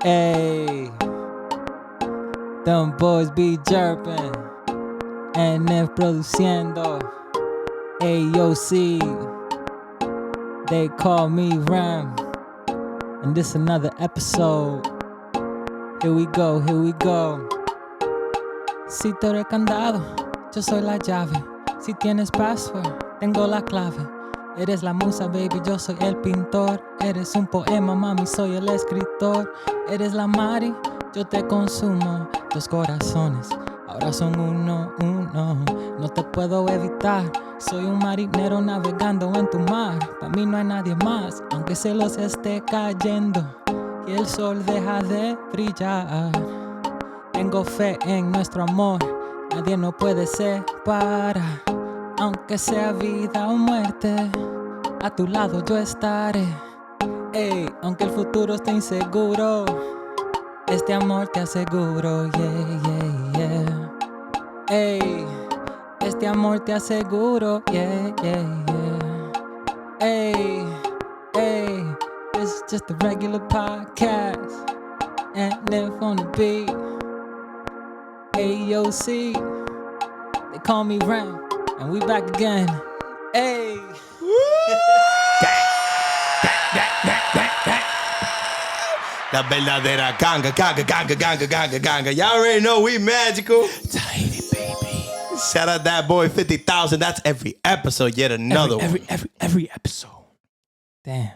Hey, them boys be JURPing, NF produciendo, AOC, they call me Ram, and this another episode. Here we go, here we go. Si tú eres candado, yo soy la llave. Si tienes password, tengo la clave. Eres la musa, baby, yo soy el pintor. Eres un poema, mami, soy el escritor. Eres la Mari, yo te consumo. Dos corazones, ahora son uno. No te puedo evitar. Soy un marinero navegando en tu mar. Para mí no hay nadie más, aunque se los esté cayendo y el sol deja de brillar. Tengo fe en nuestro amor, nadie nos puede separar. Aunque sea vida o muerte, a tu lado yo estaré. Ey, aunque el futuro esté inseguro, este amor te aseguro, yeah. Ey, este amor te aseguro, yeah. Ey, this is just a regular podcast, and if on the beat, AOC, they call me Ram. And we back again. Hey. La verdadera ganga. Y'all already know we magical. Tiny baby. Shout out that boy 50,000. That's every episode. Yet another one. Every episode. Damn.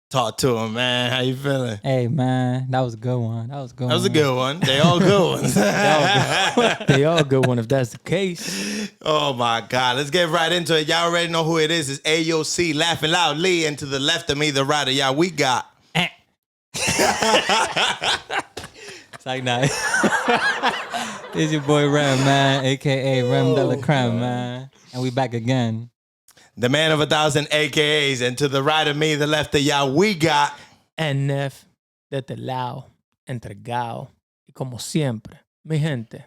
Talk to him, man. How you feeling? Hey, man. That was a good one. That was a good one. They all good ones. They all good one if that's the case. Oh, my God. Let's get right into it. Y'all already know who it is. It's AOC, Laughing Loudly. And to the left of me, the right of y'all, we got... It's like, nah. It's your boy Rem, man. A.K.A. Rem de la Creme, man. And we back again. The man of 1,000 AKAs. And to the right of me, the left of y'all, we got... NF de este lado, entregado. Y como siempre, mi gente,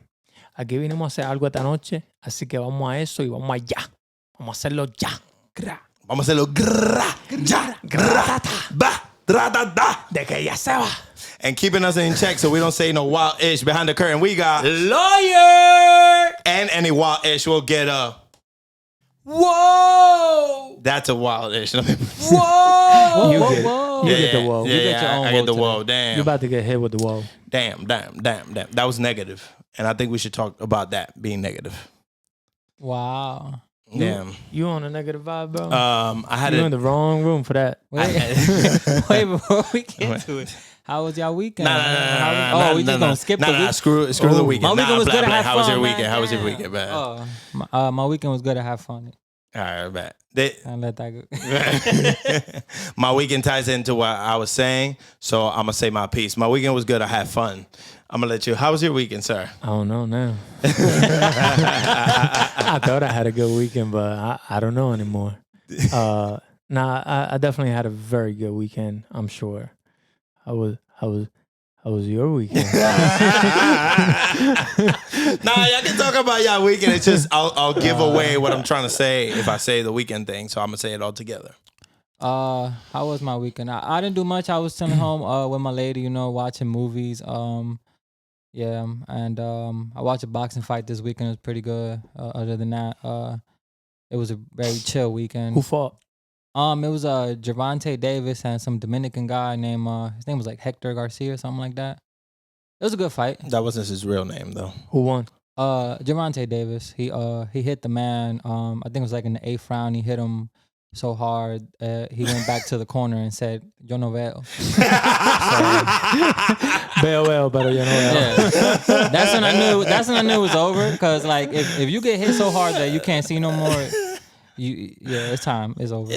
aquí vinimos a hacer algo esta noche, así que vamos a eso y vamos allá. Vamos a hacerlo ya. Vamos a hacerlo ya. De que ya se va. And keeping us in check so we don't say no wild ish behind the curtain, we got... Lawyer! And any wild ish will get a... Whoa! That's a wild ish. Whoa! You get the whoa. You get your own I get the whoa whoa. Damn. You're about to get hit with the whoa. Damn. That was negative. And I think we should talk about that being negative. Wow. Damn. You on a negative vibe, bro? I had You're in the wrong room for that. Wait, before we get to it. How was y'all weekend? Nah, we just gonna skip the week? Screw the weekend. My weekend was good. How was your man. weekend? How was your weekend, man? My weekend was good. I have fun. All right, bet. I let that go. My weekend ties into what I was saying, so I'm gonna say my piece. My weekend was good. I had fun. I'm gonna let you. How was your weekend, sir? I don't know now. I thought I had a good weekend, but I don't know anymore. I definitely had a very good weekend. I'm sure. How was your weekend? Nah, y'all can talk about y'all weekend. It's just I'll give away what I'm trying to say if I say the weekend thing. So I'm gonna say it all together. How was my weekend? I didn't do much. I was sitting home with my lady, watching movies. I watched a boxing fight this weekend. It was pretty good. Other than that, it was a very chill weekend. Who fought? It was Gervonta Davis and some Dominican guy named his name was like Hector Garcia or something like that. It was a good fight. That wasn't his real name though. Who won? Gervonta Davis. He hit the man. I think it was like in the 8th round. He hit him so hard. He went back to the corner and said, "Yo no veo." Veo, pero yo no veo. Yeah. That's when I knew. That's when I knew it was over. Because like if you get hit so hard that you can't see no more. It's time. It's over.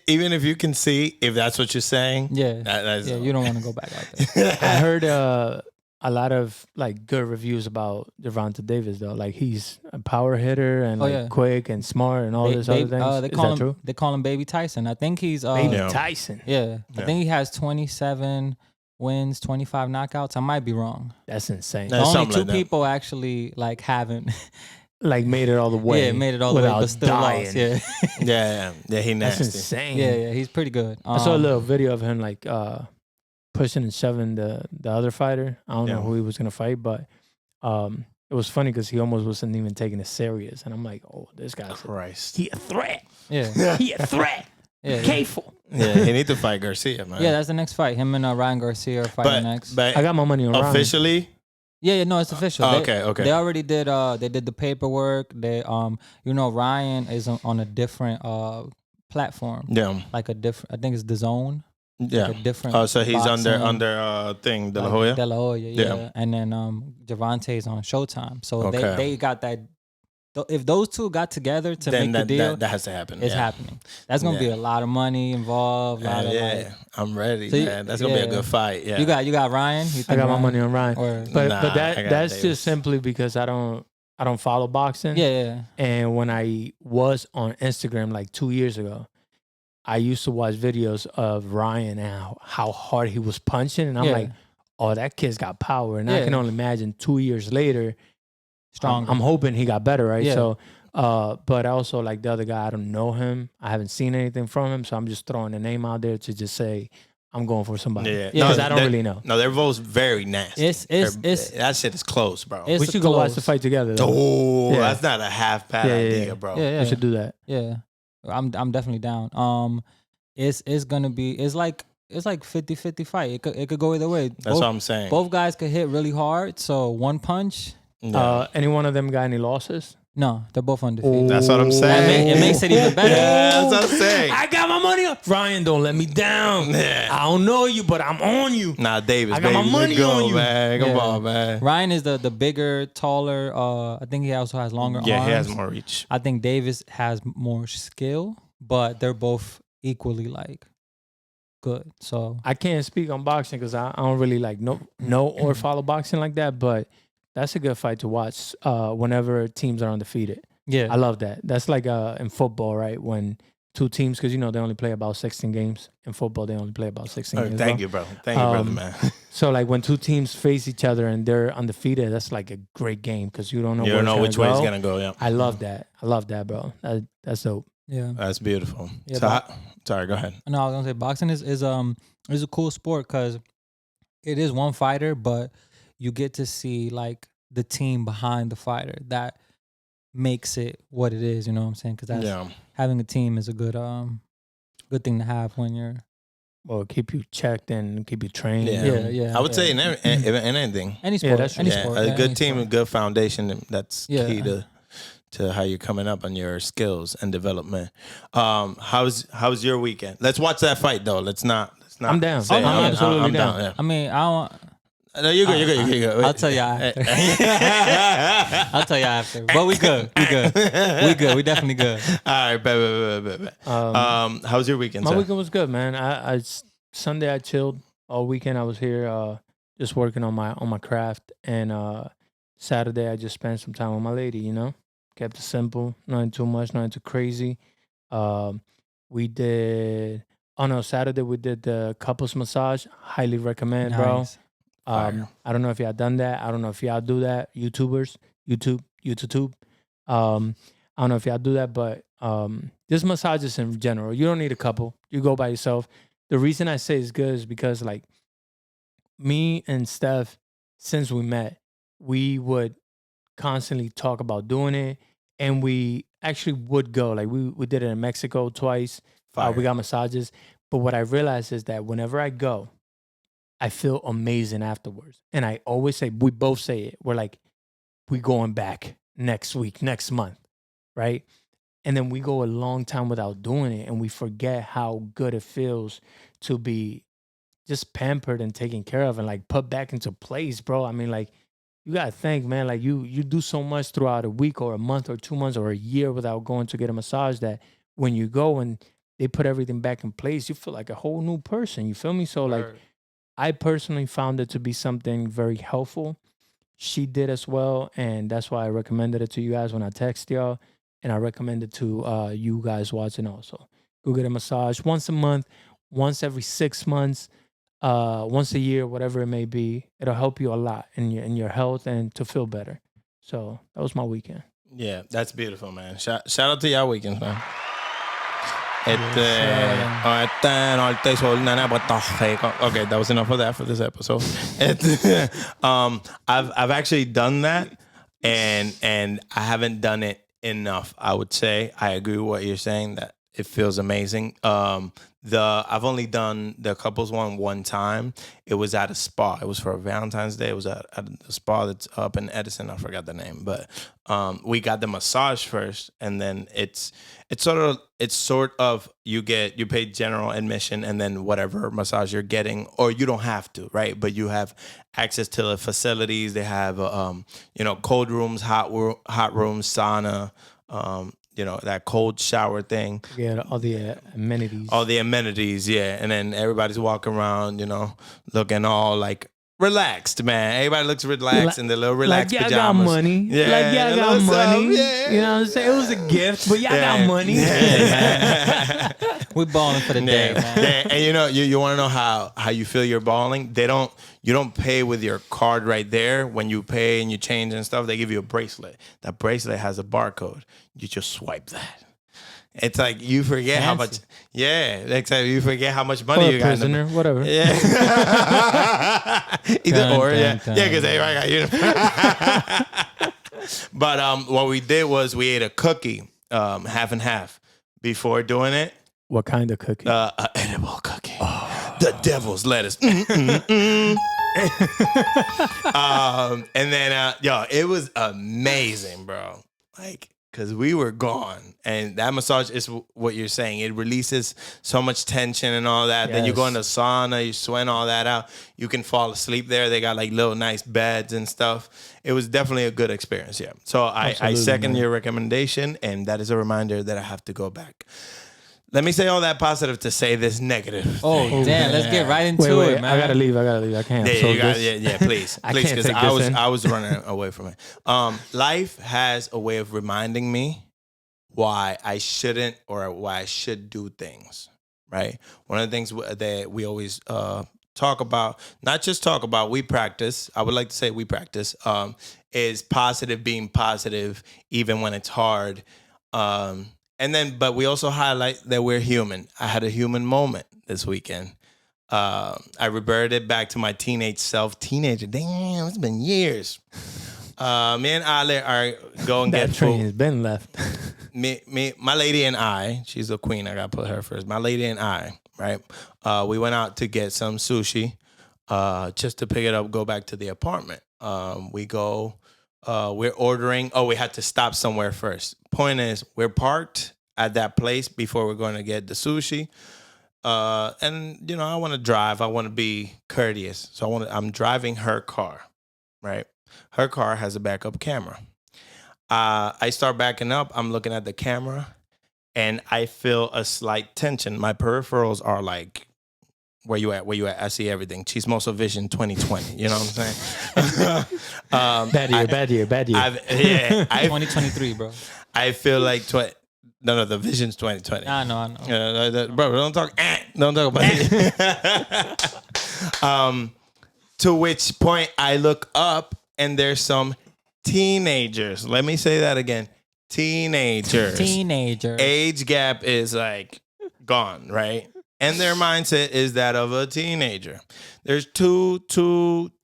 Even if you can see, if that's what you're saying, you don't want to go back out there. I heard a lot of like good reviews about Gervonta Davis though. Like he's a power hitter and quick and smart and all this other things. They call him Baby Tyson. I think he's Baby Tyson. Yeah, I think he has 27 wins, 25 knockouts. I might be wrong. That's insane. The only two people actually like haven't. Like made it all the way. Yeah, made it all the way, but still dying. lost. Yeah. yeah, he nasty. That's insane. Yeah, he's pretty good. I saw a little video of him like pushing and shoving the other fighter. I don't know who he was gonna fight, but it was funny because he almost wasn't even taking it serious, and I'm like, oh, this guy's he a threat. Yeah. He a threat. Yeah. Careful. Yeah, he need to fight Garcia, man. Yeah, that's the next fight. Him and Ryan Garcia are fighting next. But I got my money on Ryan. officially. Yeah, no, it's official. Okay. They already did. They did the paperwork. They, Ryan is on a different platform. Yeah. Like a different. I think it's the Zone. Yeah. Like a different. Oh, so he's boxing, under thing De La Hoya. De La Hoya, yeah. Yeah. And then Gervonta's on Showtime. So Okay. they got that. If those two got together to Then make the deal, that has to happen. it's happening. That's gonna be a lot of money involved. I'm ready, So man. That's gonna be a good fight. Yeah. You got Ryan. You I think got my money on Ryan. But I got that's Davis. just simply because I don't follow boxing. Yeah. And when I was on Instagram like 2 years ago, I used to watch videos of Ryan and how hard he was punching, and I'm like, oh, that kid's got power. And I can only imagine 2 years later, Stronger. I'm hoping he got better, right? Yeah. So, but also like the other guy, I don't know him. I haven't seen anything from him, so I'm just throwing a name out there to just say I'm going for somebody. Yeah, Because I don't really know. No, their vote's very nasty. It's that shit is close, bro. We should go watch the fight together, though. Oh, Yeah. that's not a half bad idea, bro. Yeah. We should do that. Yeah, I'm definitely down. It's gonna be it's like 50-50 fight. It could go either way. That's what I'm saying. Both guys could hit really hard. So one punch. Yeah. Any one of them got any losses? No, they're both undefeated. That's what I'm saying. It makes it even better. Yeah, that's what I'm saying. I got my money on Ryan. Don't let me down. Yeah. I don't know you, but I'm on you. Nah, Davis, I got my baby. money Go, on you. man. Come Yeah. on, man. Ryan is the bigger, taller. I think he also has longer arms. Yeah, he has more reach. I think Davis has more skill, but they're both equally like good. So I can't speak on boxing because I don't really like know or follow boxing like that. But that's a good fight to watch whenever teams are undefeated. yeah, I love that. That's like in football, right? When two teams, because they only play about 16 games. In football, they only play about 16 games. Thank you, bro. Thank you, brother, man. So like when two teams face each other and they're undefeated, that's like a great game because you don't know. You don't know which way it's go. gonna go. Yeah, I love that. I love that, bro. That's dope. yeah. that's beautiful. Yeah, So sorry, go ahead. No, I was gonna say boxing is a cool sport because it is one fighter, but you get to see like the team behind the fighter that makes it what it is. You know what I'm saying? Because having a team is a good thing to have when you're. Well, keep you checked and keep you trained. Yeah. I would say in anything. Any sport, that's any true. sport. A yeah, good any team, a sport. good foundation. That's Yeah. key to how you're coming up on your skills and development. How's your weekend? Let's watch that fight though. Let's not. I'm down. say- I'm absolutely down. Yeah. I mean, I don't. No, you're good. You're good. I'll tell you after. I'll tell you after. But we good. We good. We definitely good. All right, bet. How's your weekend? My sir? weekend was good, man. I Sunday I chilled all weekend. I was here just working on my craft, and Saturday I just spent some time with my lady. Kept it simple, nothing too much, nothing too crazy. We did. Oh no, Saturday we did the couples massage. Highly recommend, bro. Nice. I don't know if y'all done that. I don't know if y'all do that. YouTube. I don't know if y'all do that, but just massages in general. You don't need a couple. You go by yourself. The reason I say it's good is because like me and Steph, since we met, we would constantly talk about doing it, and we actually would go. Like we did it in Mexico twice. We got massages. But what I realized is that whenever I go, I feel amazing afterwards. And I always say, we both say it. We're like, we going back next week, next month, right? And then we go a long time without doing it, and we forget how good it feels to be just pampered and taken care of and like put back into place, bro. I mean, like, you gotta think, man, like you do so much throughout a week or a month or 2 months or a year without going to get a massage that when you go and they put everything back in place, you feel like a whole new person. You feel me? So like, I personally found it to be something very helpful. She did as well, and that's why I recommended it to you guys when I text y'all, and I recommend it to you guys watching also. Go get a massage once a month, once every 6 months, once a year, whatever it may be. It'll help you a lot in your health and to feel better. So that was my weekend. Yeah, that's beautiful, man. Shout out to y'all weekends, man. Okay, that was enough of that for this episode. I've actually done that, and I haven't done it enough. I would say I agree with what you're saying that it feels amazing. I've only done the couples one time. It was at a spa. It was for Valentine's Day. It was at a spa that's up in Edison. I forgot the name, but we got the massage first, and then it's sort of you pay general admission, and then whatever massage you're getting, or you don't have to, right? But you have access to the facilities. They have cold rooms, hot rooms, sauna. That cold shower thing. Yeah, all the amenities. All the amenities, yeah. And then everybody's walking around, looking all like relaxed, man. Everybody looks relaxed in their little relaxed pajamas. Got money. Yeah, Y'all got money. Yeah. You know what I'm saying? It was a gift, but y'all got money. Yeah. We're balling for the day, man. Yeah. And you want to know how you feel you're balling? You don't pay with your card right there. When you pay and you change and stuff, they give you a bracelet. That bracelet has a barcode. You just swipe that. It's like you forget how much. Yeah, exactly. You forget how much money you got. Prisoner, whatever. Yeah. Either or, yeah, because everybody got But what we did was we ate a cookie, half and half, before doing it. What kind of cookie? An edible cookie. Oh. The devil's lettuce. And then, it was amazing, bro. Like, because we were gone. And that massage is what you're saying. It releases so much tension and all that. Yes. Then you go in the sauna, you sweat all that out. You can fall asleep there. They got like little nice beds and stuff. It was definitely a good experience, yeah. So I second your recommendation, and that is a reminder that I have to go back. Let me say all that positive to say this negative. Oh, damn. Let's get right into it, man. I gotta leave. I can't. Please, because I was running away from it. Life has a way of reminding me why I shouldn't or why I should do things, right? One of the things that we always talk about, not just talk about, we practice, I would like to say we practice, is being positive even when it's hard. But we also highlight that we're human. I had a human moment this weekend. I reverted back to my teenager. Damn, it's been years. Me and Ale are going to get that train food. has been left. My lady and I, she's a queen. I got to put her first. My lady and I, right? We went out to get some sushi just to pick it up, go back to the apartment. We're ordering. Oh, we had to stop somewhere first. Point is, we're parked at that place before we're going to get the sushi. And I want to drive. I want to be courteous. So I'm driving her car, right? Her car has a backup camera. I start backing up. I'm looking at the camera, and I feel a slight tension. My peripherals are like, where you at? I see everything. Chismoso Vision 2020. You know what I'm saying? Bad year. 2023, bro. I feel like the Vision's 2020. I know. Bro, don't talk about it. To which point I look up and there's some teenagers. Let me say that again. Teenagers. Age gap is like gone, right? And their mindset is that of a teenager. There's two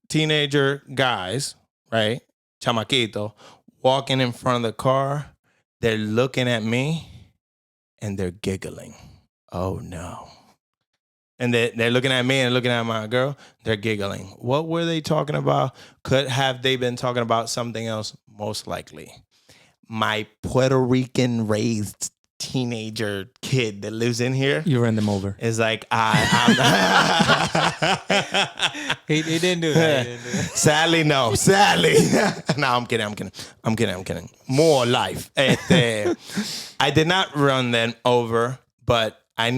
teenager guys, right? Chamaquito, walking in front of the car. They're looking at me and they're giggling. Oh no. And they're looking at me and looking at my girl. They're giggling. What were they talking about? Have they been talking about something else? Most likely. My Puerto Rican raised teenager kid that lives in here. You ran them over. Is like, He didn't do that. Sadly, no. No, I'm kidding. More life. I did not run them over, but I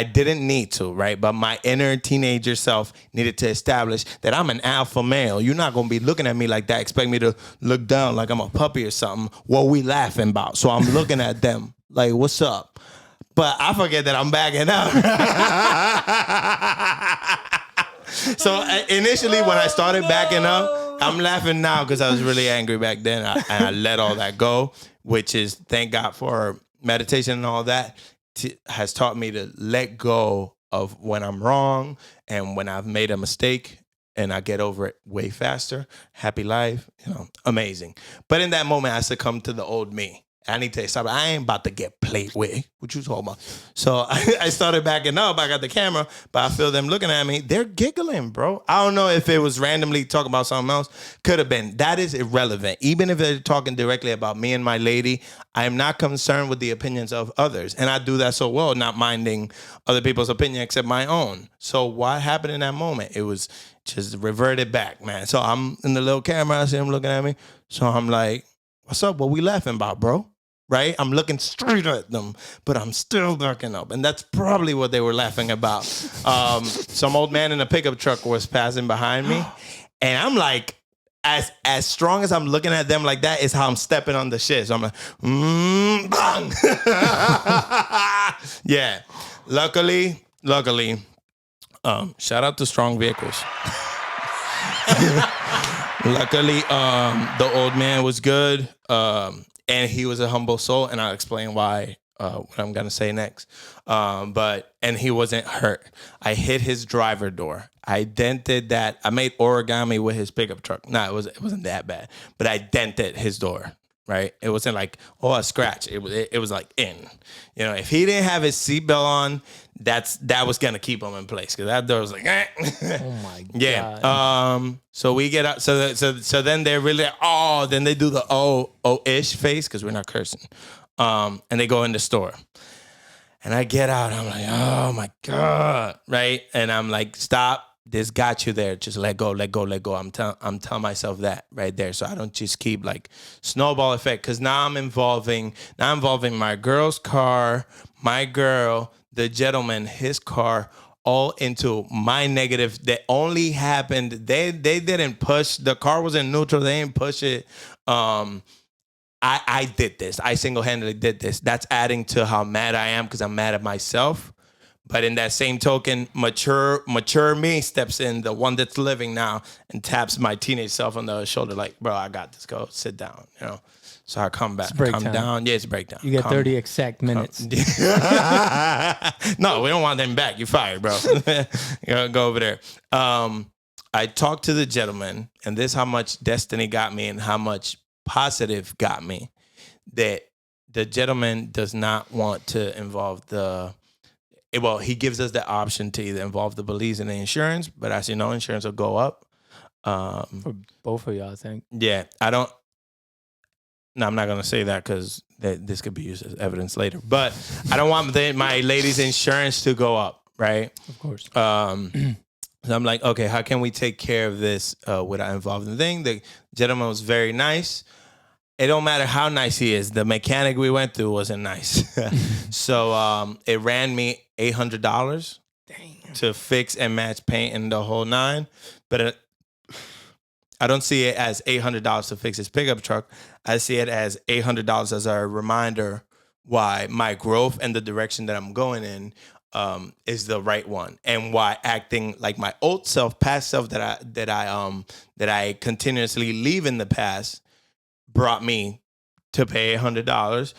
didn't need to, right? But my inner teenager self needed to establish that I'm an alpha male. You're not going to be looking at me like that. Expect me to look down like I'm a puppy or something. What we laughing about? So I'm looking at them like, what's up? But I forget that I'm backing up. So initially when I started backing up, I'm laughing now because I was really angry back then. And I let all that go, which is thank God for meditation and all that has taught me to let go of when I'm wrong and when I've made a mistake, and I get over it way faster. Happy life, amazing. But in that moment, I succumbed to the old me. I need to stop. I ain't about to get played with. What you talking about? So I started backing up. I got the camera, but I feel them looking at me. They're giggling, bro. I don't know if it was randomly talking about something else. Could have been. That is irrelevant. Even if they're talking directly about me and my lady, I am not concerned with the opinions of others. And I do that so well, not minding other people's opinion except my own. So what happened in that moment? It was just reverted back, man. So I'm in the little camera. I see him looking at me. So I'm like, what's up? What we laughing about, bro? Right? I'm looking straight at them, but I'm still backing up. And that's probably what they were laughing about. Some old man in a pickup truck was passing behind me. And I'm like, as strong as I'm looking at them like that is how I'm stepping on the shit. So I'm like, bang. Yeah. Luckily, shout out to Strong Vehicles. Luckily, the old man was good. And he was a humble soul, and I'll explain why, what I'm going to say next. And he wasn't hurt. I hit his driver door. I dented that. I made origami with his pickup truck. No, it wasn't that bad. But I dented his door, right? It wasn't like, a scratch. It was like in. If he didn't have his seatbelt on, that was going to keep him in place. Because that door was like, eh. Oh, my God. Yeah. So we get out. So then they're really like, then they do the ish face because we're not cursing. And they go in the store. And I get out. I'm like, oh my God, right? And I'm like, stop. This got you there. Just let go, let go, let go. I'm telling myself that right there, so I don't just keep like snowball effect. Because now I'm involving my girl's car, my girl, the gentleman, his car, all into my negative that only happened. They didn't push. The car was in neutral. They didn't push it. I did this. I single-handedly did this. That's adding to how mad I am because I'm mad at myself. But in that same token, mature me steps in, the one that's living now, and taps my teenage self on the shoulder like, bro, I got this. Go sit down. So I come back. Come down. Yeah, it's a breakdown. You get 30 exact minutes. No, we don't want them back. You're fired, bro. Go over there. I talked to the gentleman, and this is how much destiny got me and how much positive got me, that the gentleman does not want to involve he gives us the option to either involve the police and the insurance, but as you know, insurance will go up. For both of y'all, I think. Yeah, I'm not going to say that because this could be used as evidence later, but I don't want my lady's insurance to go up, right? Of course. So I'm like, okay, how can we take care of this without involving the thing? The gentleman was very nice. It don't matter how nice he is. The mechanic we went through wasn't nice. So it ran me $800 to fix and match paint and the whole nine. But I don't see it as $800 to fix his pickup truck. I see it as $800 as a reminder why my growth and the direction that I'm going in is the right one, and why acting like my old self, past self that I continuously leave in the past brought me to pay $100.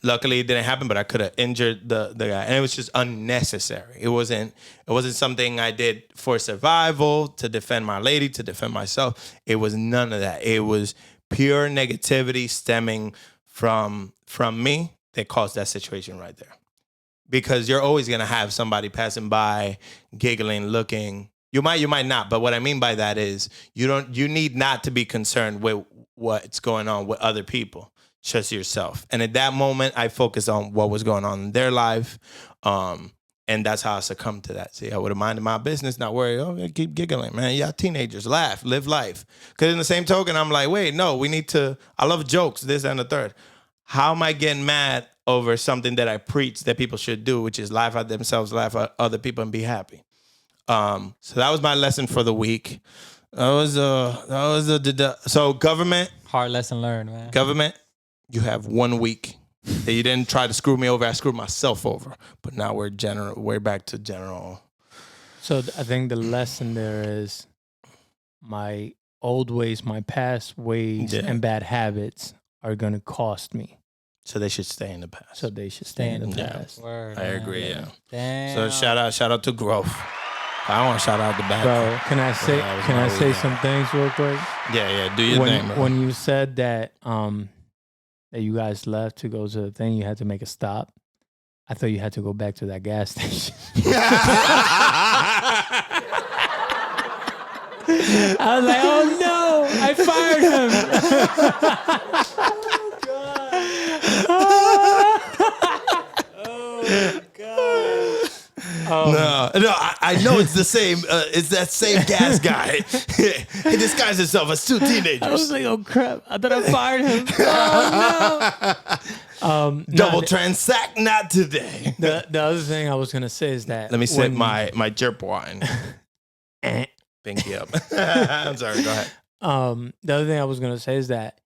Luckily, it didn't happen, but I could have injured the guy, and it was just unnecessary. It wasn't something I did for survival, to defend my lady, to defend myself. It was none of that. It was pure negativity stemming from me that caused that situation right there. Because you're always gonna have somebody passing by, giggling, looking. You might not, but what I mean by that is you need not to be concerned with what's going on with other people, just yourself. And at that moment, I focused on what was going on in their life, and that's how I succumbed to that. See, I would have minded my business, not worry. Keep giggling, man. Y'all teenagers, laugh, live life. Because in the same token, I'm like, wait, no, we need to. I love jokes, this and the third. How am I getting mad over something that I preach that people should do, which is laugh at themselves, laugh at other people, and be happy? So that was my lesson for the week. So government. Hard lesson learned, man. Government, you have 1 week. That you didn't try to screw me over. I screwed myself over. But now we're back to general. So I think the lesson there is my old ways, my past ways and bad habits are going to cost me. So they should stay in the past. So they should stay in the past. Word, I agree. Yeah. Damn. So shout out to growth. I want to shout out the bad. Bro, can I say some things real quick? Yeah. Do your thing, bro. When you said that that you guys left to go to the thing, you had to make a stop. I thought you had to go back to that gas station. I was like, oh no, I fired him. Oh God. No, I know it's the same. It's that same gas guy. He disguised himself as two teenagers. I was like, oh crap! I thought I fired him. Oh no! Double transact, not today. The other thing I was gonna say is that let me sip my JURP wine. Pinky up. I'm sorry. Go ahead. The other thing I was gonna say is that,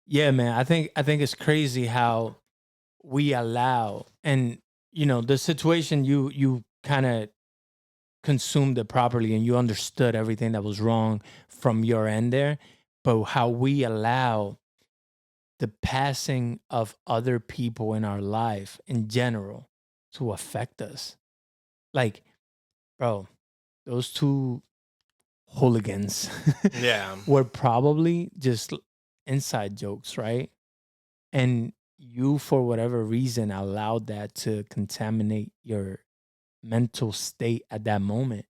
yeah, man, I think it's crazy how we allow, and you know, the situation you kind of consumed it properly and you understood everything that was wrong from your end there, but how we allow the passing of other people in our life in general to affect us. Like, bro, those two hooligans were probably just inside jokes, right? And you, for whatever reason, allowed that to contaminate your mental state at that moment.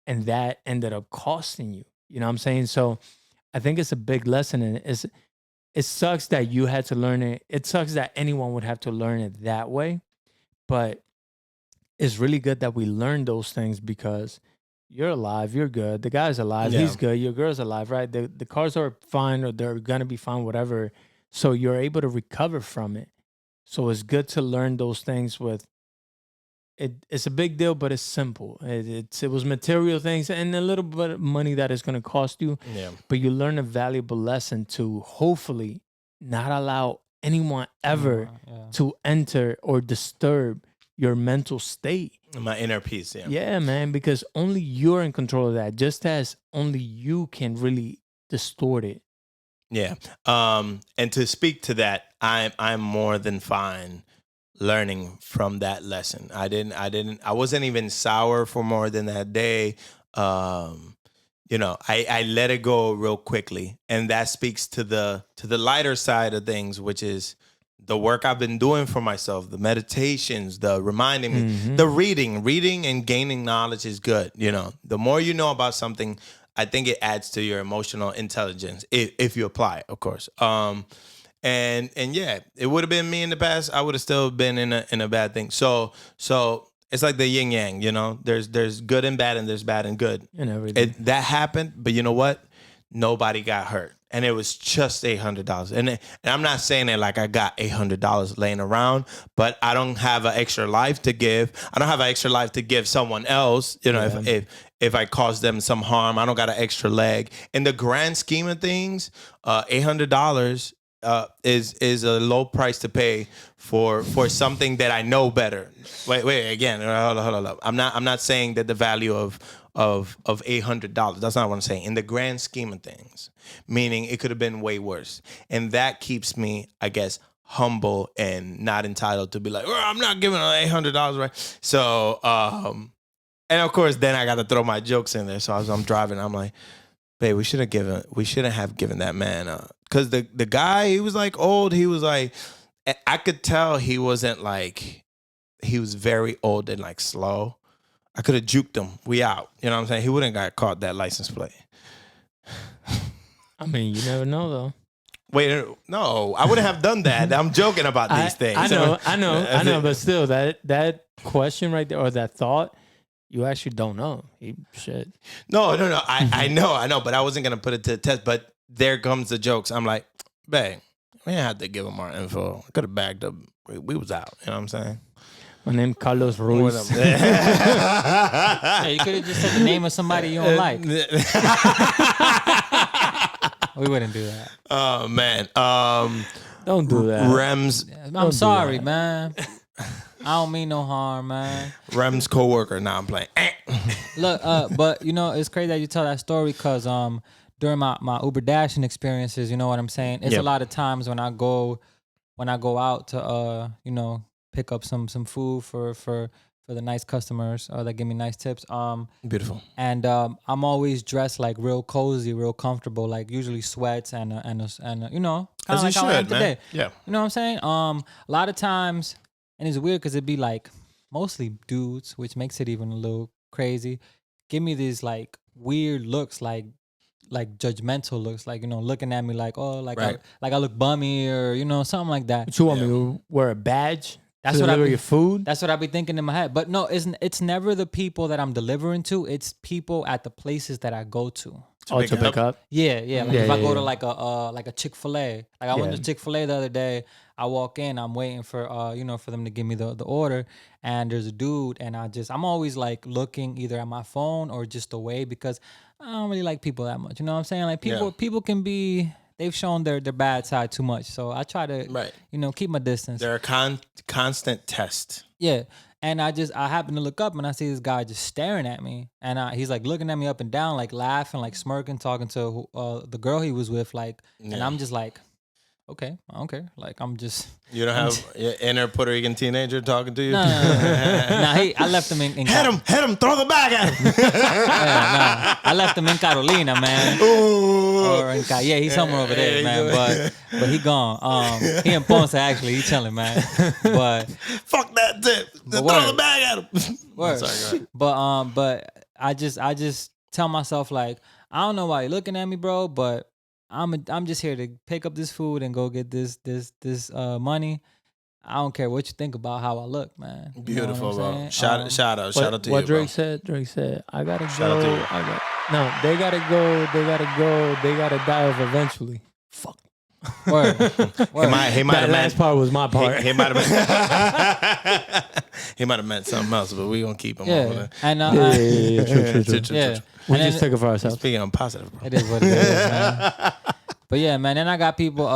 And that ended up costing you. You know what I'm saying? So I think it's a big lesson. And it sucks that you had to learn it. It sucks that anyone would have to learn it that way. But it's really good that we learned those things because you're alive, you're good. The guy's alive, he's good. Your girl's alive, right? The cars are fine or they're going to be fine, whatever. So you're able to recover from it. So it's good to learn those things with it. It's a big deal, but it's simple. It was material things and a little bit of money that is going to cost you. Yeah. But you learn a valuable lesson to hopefully not allow anyone ever to enter or disturb your mental state. My inner peace, Yeah, man, because only you're in control of that, just as only you can really distort it. Yeah. And to speak to that, I'm more than fine learning from that lesson. I wasn't even sour for more than that day. You know, I let it go real quickly. And that speaks to the lighter side of things, which is the work I've been doing for myself, the meditations, the reminding me, the reading and gaining knowledge is good. You know, the more you know about something, I think it adds to your emotional intelligence if you apply it, of course. And yeah, it would have been me in the past. I would have still been in a bad thing. So it's like the yin yang, you know. There's good and bad, and there's bad and good. And everything that happened, but you know what? Nobody got hurt, and it was just $800. And I'm not saying it like I got $800 laying around, but I don't have an extra life to give. I don't have an extra life to give someone else. You know, if I cause them some harm, I don't got an extra leg. In the grand scheme of things, $800 is a low price to pay for something that I know better. Wait again. Hold up. I'm not saying that the value of $800. That's not what I'm saying. In the grand scheme of things, meaning it could have been way worse, and that keeps me, I guess, humble and not entitled to be like, I'm not giving $800, right? So, and of course, then I got to throw my jokes in there. So as I'm driving, I'm like, babe, we shouldn't have given that man, because the guy, he was like old. He was like, I could tell he wasn't like, he was very old and like slow. I could have juked him. We out. You know what I'm saying? He wouldn't got caught that license plate. I mean, you never know though. Wait, no, I wouldn't have done that. I'm joking about these things. I know, but still, that question right there, or that thought, you actually don't know. Shit. No. I know, but I wasn't gonna put it to the test. But there comes the jokes. I'm like, babe, we didn't have to give him our info. I could have bagged up. We was out. You know what I'm saying? My name Carlos Ruiz. Yeah, you could have just said the name of somebody you don't like. We wouldn't do that. Oh man. Don't do that. Rem's. I'm sorry, man. I don't mean no harm, man. Rem's coworker. Now I'm playing. Look, but you know, it's crazy that you tell that story because during my Uber dashing experiences, you know what I'm saying? It's a lot of times when when I go out to pick up some food for the nice customers that give me nice tips. Beautiful. And I'm always dressed like real cozy, real comfortable, like usually sweats and kind of As like you how I am should, man. today. Yeah. You know what I'm saying? A lot of times, and it's weird because it'd be like mostly dudes, which makes it even a little crazy. Give me these like weird looks, like judgmental looks, like looking at me like, oh, like Right. I look bummy or something like that. But you want me to wear a badge? That's to what I deliver be- your food. That's what I be thinking in my head. But no, it's never the people that I'm delivering to. It's people at the places that I go to. To pick up. Yeah. Like Yeah, if I yeah, go to yeah. like a Chick-fil-A. Like I went to Chick-fil-A the other day. I walk in, I'm waiting for for them to give me the order, and there's a dude, and I'm always like looking either at my phone or just away because I don't really like people that much. You know what I'm saying? Like people can be, they've shown their bad side too much. So I try to keep my distance. They're a constant test. Yeah. And I happen to look up and I see this guy just staring at me. And he's like looking at me up and down, like laughing, like smirking, talking to the girl he was with. Like, and I'm just like, okay, I don't care. Like, I'm just. You don't have your inner Puerto Rican teenager talking to you? No. I left him in hit him, throw the bag at him. I left him in Carolina, man. Ooh. Or he's somewhere over there, man. But he gone. He in Ponce, actually. He chilling, man. But fuck that tip. Just throw the bag at him. Word. Sorry, go ahead. But I just tell myself, like, I don't know why you're looking at me, bro, but I'm just here to pick up this food and go get this money. I don't care what you think about how I look, man. Beautiful, bro. Shout out to what you, Drake bro. said. Drake said, "I gotta Shout out to go. you. They gotta go. They gotta go. They gotta die off eventually." Fuck. Word. He might That have last part was my part. He might have he might have meant something else, but we gonna keep him over there. And True. yeah. We And just took it for ourselves. Speaking on positive, bro. It is what it is, man. But yeah, man. Then I got people.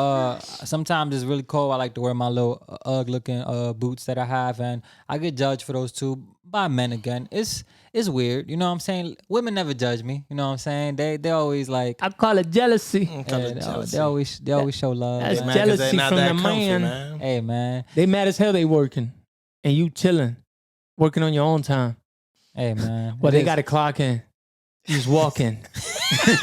Sometimes it's really cold. I like to wear my little UGG looking boots that I have, and I get judged for those too by men again. It's weird, you know what I'm saying? Women never judge me, you know what I'm saying? They always like, I call it jealousy. they always show love. That's man. jealousy from the comfy, man. Hey, man. They mad as hell. They working, and you chilling, working on your own time. Hey, man. Well, they got to clock in. He's walking. Hey,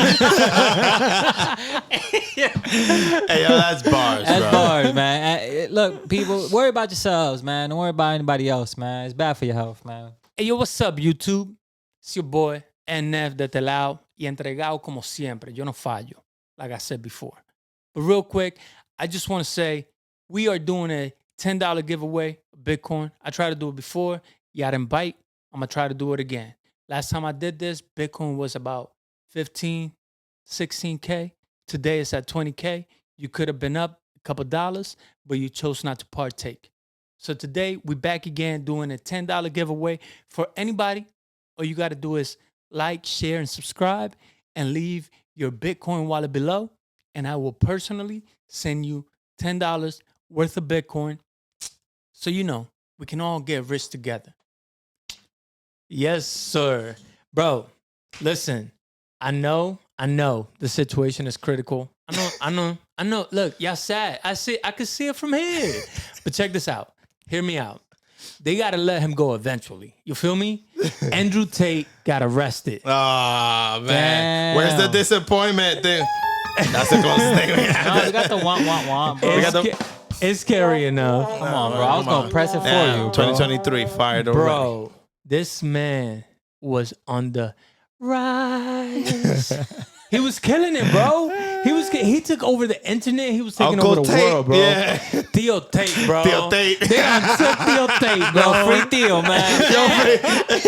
yo, that's bars, That's bro. bars, man. Look, people, worry about yourselves, man. Don't worry about anybody else, man. It's bad for your health, man. Hey, yo, what's up, YouTube? It's your boy, NF de este lado, y entregado como siempre. Yo no fallo, like I said before. But real quick, I just want to say we are doing a $10 giveaway of Bitcoin. I tried to do it before. Y'all didn't bite. I'm going to try to do it again. Last time I did this, Bitcoin was about 15, 16K. Today it's at 20K. You could have been up a couple dollars, but you chose not to partake. So today we back again doing a $10 giveaway for anybody. All you got to do is like, share, and subscribe and leave your Bitcoin wallet below. And I will personally send you $10 worth of Bitcoin. So you know, we can all get rich together. Yes, sir. Bro, listen, I know the situation is critical. I know. Look, y'all sad. I can see it from here. But check this out. Hear me out. They got to let him go eventually. You feel me? Andrew Tate got arrested. Oh, man. Damn. Where's the disappointment thing? That's the closest thing we have. No, we got the want, bro. It's scary enough. Come on, bro. I was going to press it for you, bro. 2023 fired already. Bro, this man was on the rise. He was killing it, bro. He took over the internet. He was taking Uncle over the Tate, world, bro. yeah. Theo Tate, bro. Theo Tate. They done took Theo Tate, bro. Yo, free Theo, man.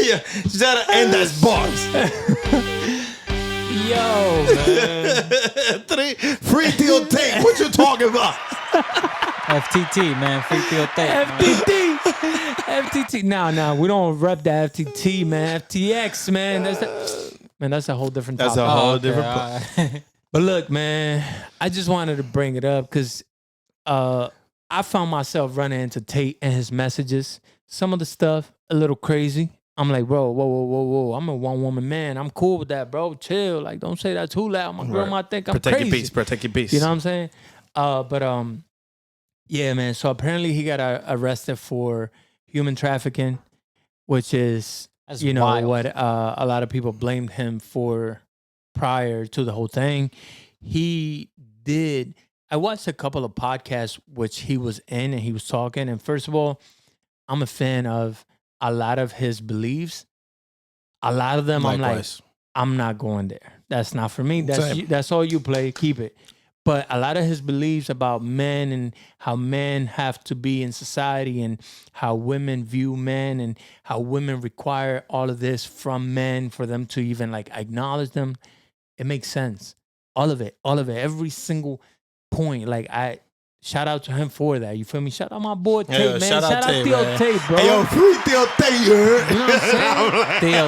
Yeah, shout out, and that's bars. Yo, man. Free Theo Tate. What you talking about? FTT, man. Free Theo Tate. FTT. No, we don't rep that FTT, man. FTX, man. That's a whole different topic. That's a whole Okay, different. all right. But look, man, I just wanted to bring it up because I found myself running into Tate and his messages. Some of the stuff a little crazy. I'm like, bro, whoa. I'm a one-woman man. I'm cool with that, bro. Chill. Like, don't say that too loud. My girl might think I'm Protect crazy. your peace. Protect your peace. You know what I'm saying? But Yeah, man. So apparently he got arrested for human trafficking, which is That's what wild. a lot of people blamed him for prior to the whole thing. He did. I watched a couple of podcasts which he was in and he was talking. And first of all, I'm a fan of a lot of his beliefs. A lot of them, Likewise. I'm not going there. That's not for me. Same. That's all you play. Keep it. But a lot of his beliefs about men and how men have to be in society and how women view men and how women require all of this from men for them to even like acknowledge them, it makes sense. All of it, every single point. Like I shout out to him for that. You feel me? Shout out my boy Tate, man. shout out Tate, Theo man. Tate, bro. Hey, yo, free Theo Tate, you heard? You know what I'm saying? Tío,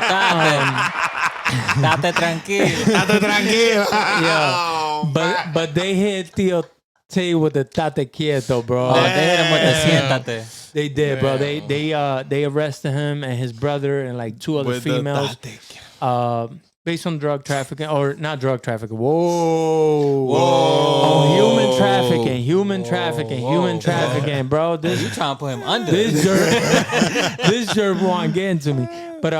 date tranquilo. Date tranquilo. Yeah. Oh, But they hit Theo Tate with the tate quieto, bro. Oh, they hit him with the siéntate. They did, bro. They arrested him and his brother and like two other with females. the Based on drug trafficking or not drug trafficking. Whoa. Whoa. Human trafficking, bro. You This trying to put him under? this jerk won't get into me. But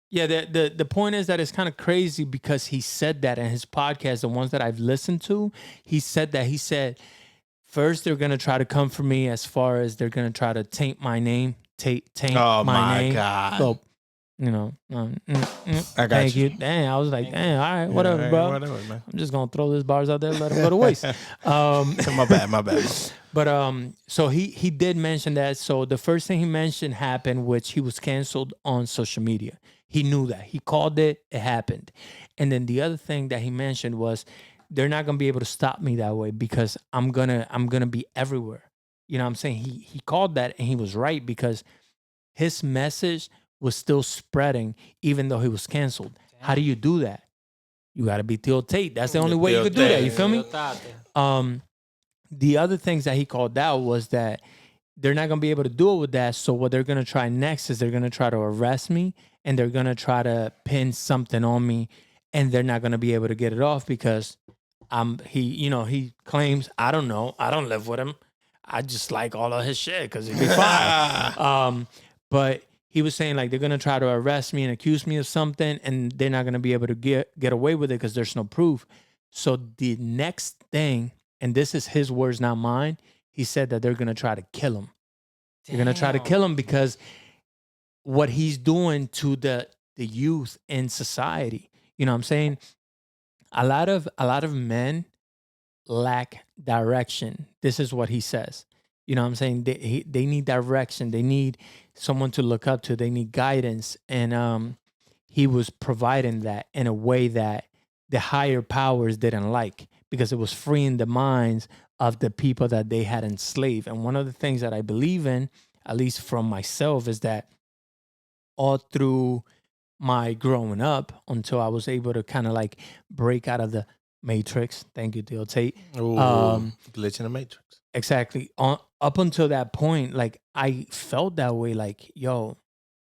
yeah, the point is that it's kind of crazy because he said that in his podcast, the ones that I've listened to, he said first they're gonna try to come for me as far as they're gonna try to taint my name, taint Oh my name. God. So, I got thank you. you. Dang, I was like, dang, all right, whatever, Yeah, bro. Whatever, man. I'm just gonna throw these bars out there, let them go to waste. My bad. But so he did mention that. So the first thing he mentioned happened, which he was canceled on social media. He knew that. He called it. It happened. And then the other thing that he mentioned was they're not gonna be able to stop me that way because I'm gonna be everywhere. You know what I'm saying? He called that and he was right because his message was still spreading even though he was canceled. How do you do that? You got to be Theo Tate. That's the only way you Theo could do that. You Tate. feel me? The other things that he called out was that they're not going to be able to do it with that. So what they're going to try next is they're going to try to arrest me and they're going to try to pin something on me and they're not going to be able to get it off because he claims, I don't know. I don't live with him. I just like all of his shit because he'd be fine. But he was saying like they're gonna try to arrest me and accuse me of something, and they're not gonna be able to get away with it because there's no proof. So the next thing, and this is his words, not mine. He said that they're gonna try to kill him. They're gonna try to kill him because what he's doing to the youth in society. You know what I'm saying? A lot of men lack direction. This is what he says. You know what I'm saying? They need direction. They need someone to look up to. They need guidance. And he was providing that in a way that the higher powers didn't like because it was freeing the minds of the people that they had enslaved. And one of the things that I believe in, at least from myself, is that all through my growing up until I was able to kind of like break out of the matrix. Thank you, Theo Tate. Glitch in the matrix. Exactly. Up until that point, like I felt that way. Like, yo,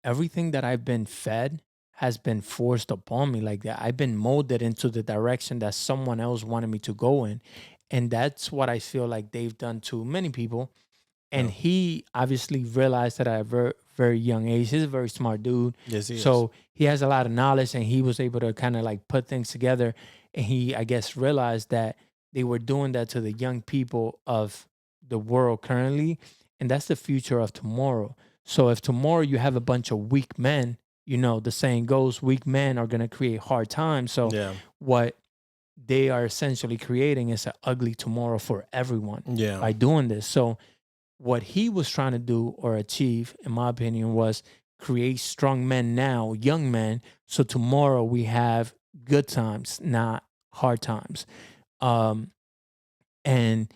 everything that I've been fed has been forced upon me. Like that, I've been molded into the direction that someone else wanted me to go in, and that's what I feel like they've done to many people. And he obviously realized that at a very, very young age. He's a very smart dude. Yes, he so he has a lot of knowledge, and he was able to kind of like put things together. And he, I guess, realized that they were doing that to the young people of the world currently, and that's the future of tomorrow. So if tomorrow you have a bunch of weak men, the saying goes, weak men are going to create hard times. So what they are essentially creating is an ugly tomorrow for everyone by doing this. So what he was trying to do or achieve, in my opinion, was create strong men now, young men, so tomorrow we have good times, not hard times. And